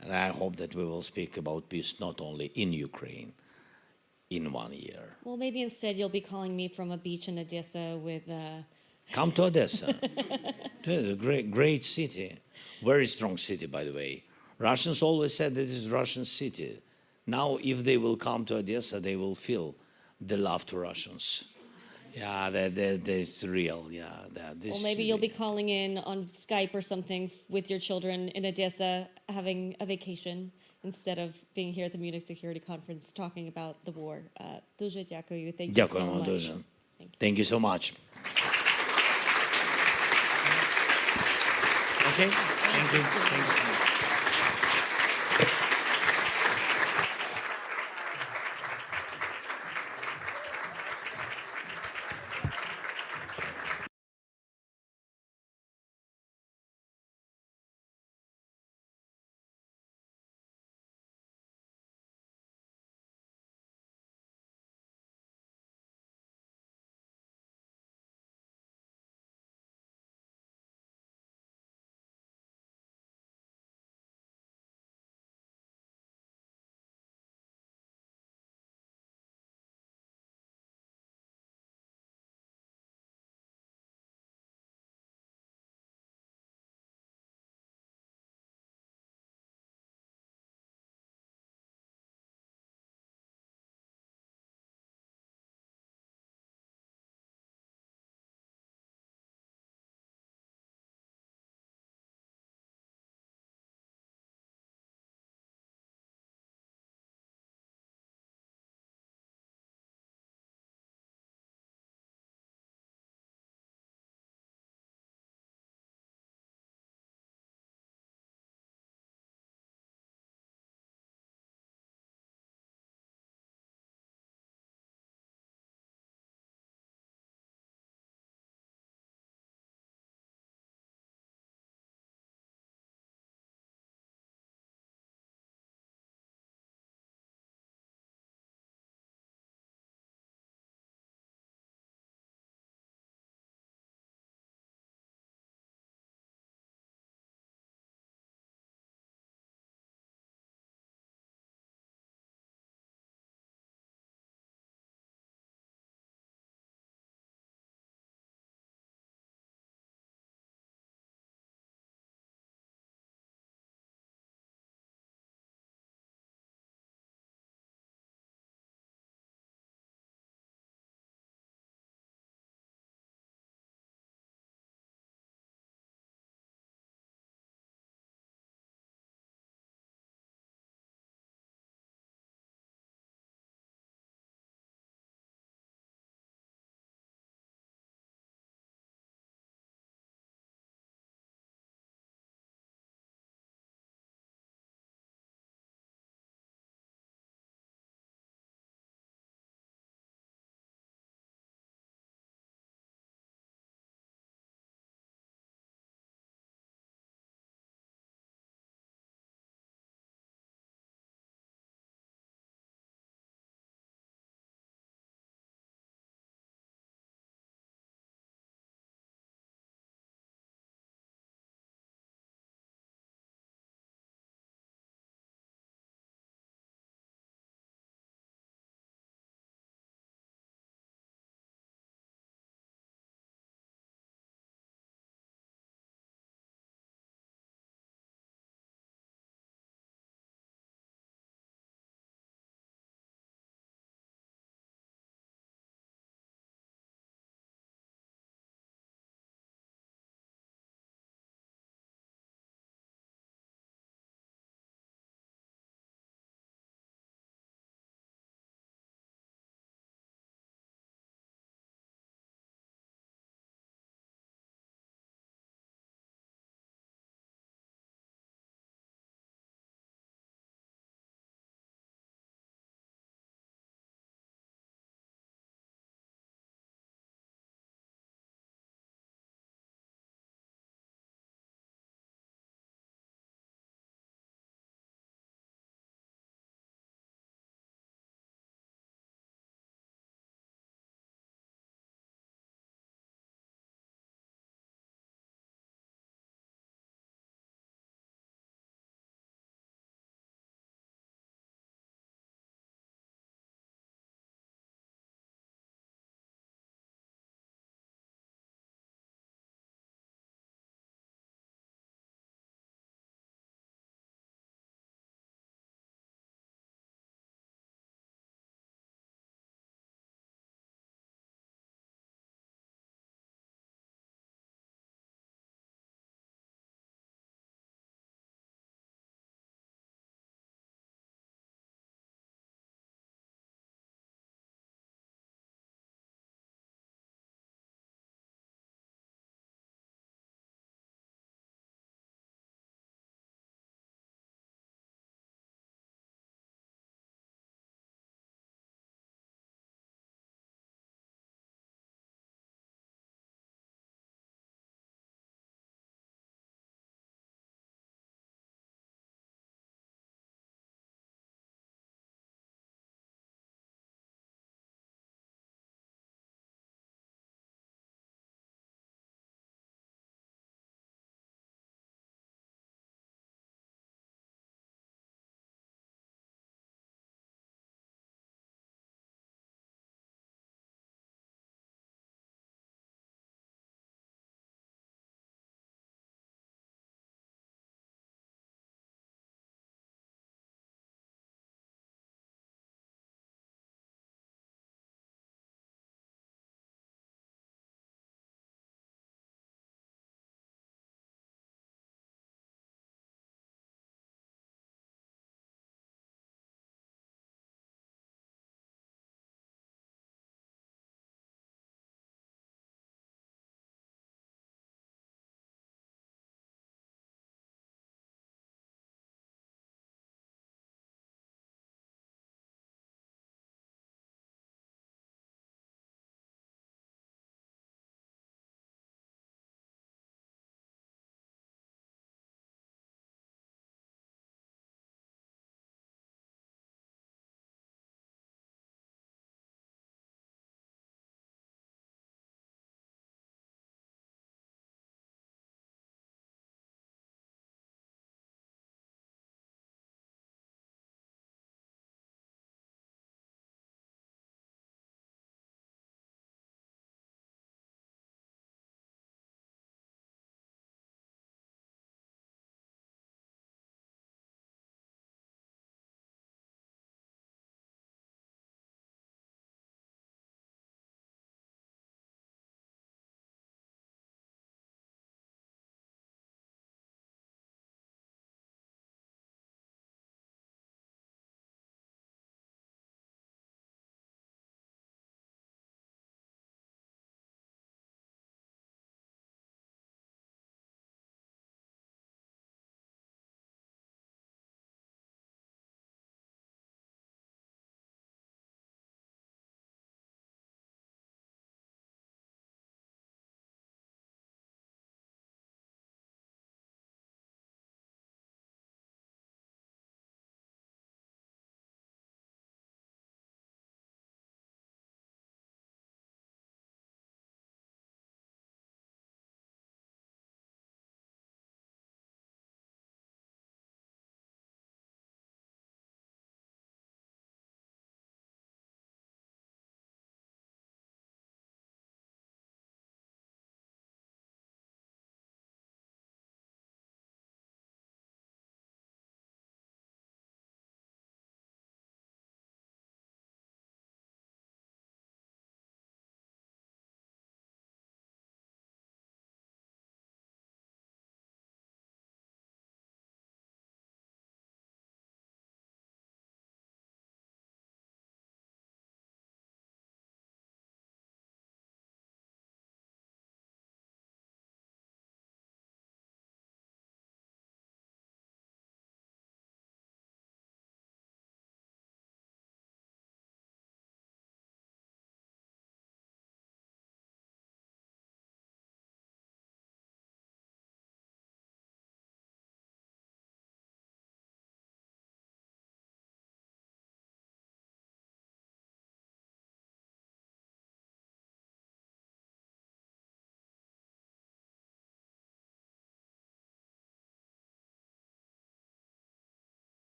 and I hope that we will speak about peace not only in Ukraine. In 1 year. Well, maybe instead you'll be calling me from a beach in Odessa with... Come to Odessa. It's a great city. Very strong city, by the way. Russians always said that it's a Russian city. Now, if they will come to Odessa, they will feel the love to Russians. Yeah, that's real. Yeah. Well, maybe you'll be calling in on Skype or something with your children in Odessa, having a vacation, instead of being here at the Munich Security Conference talking about the war. Дуже дякую. Thank you so much. Дуже. Thank you so much. Okay. Thank you.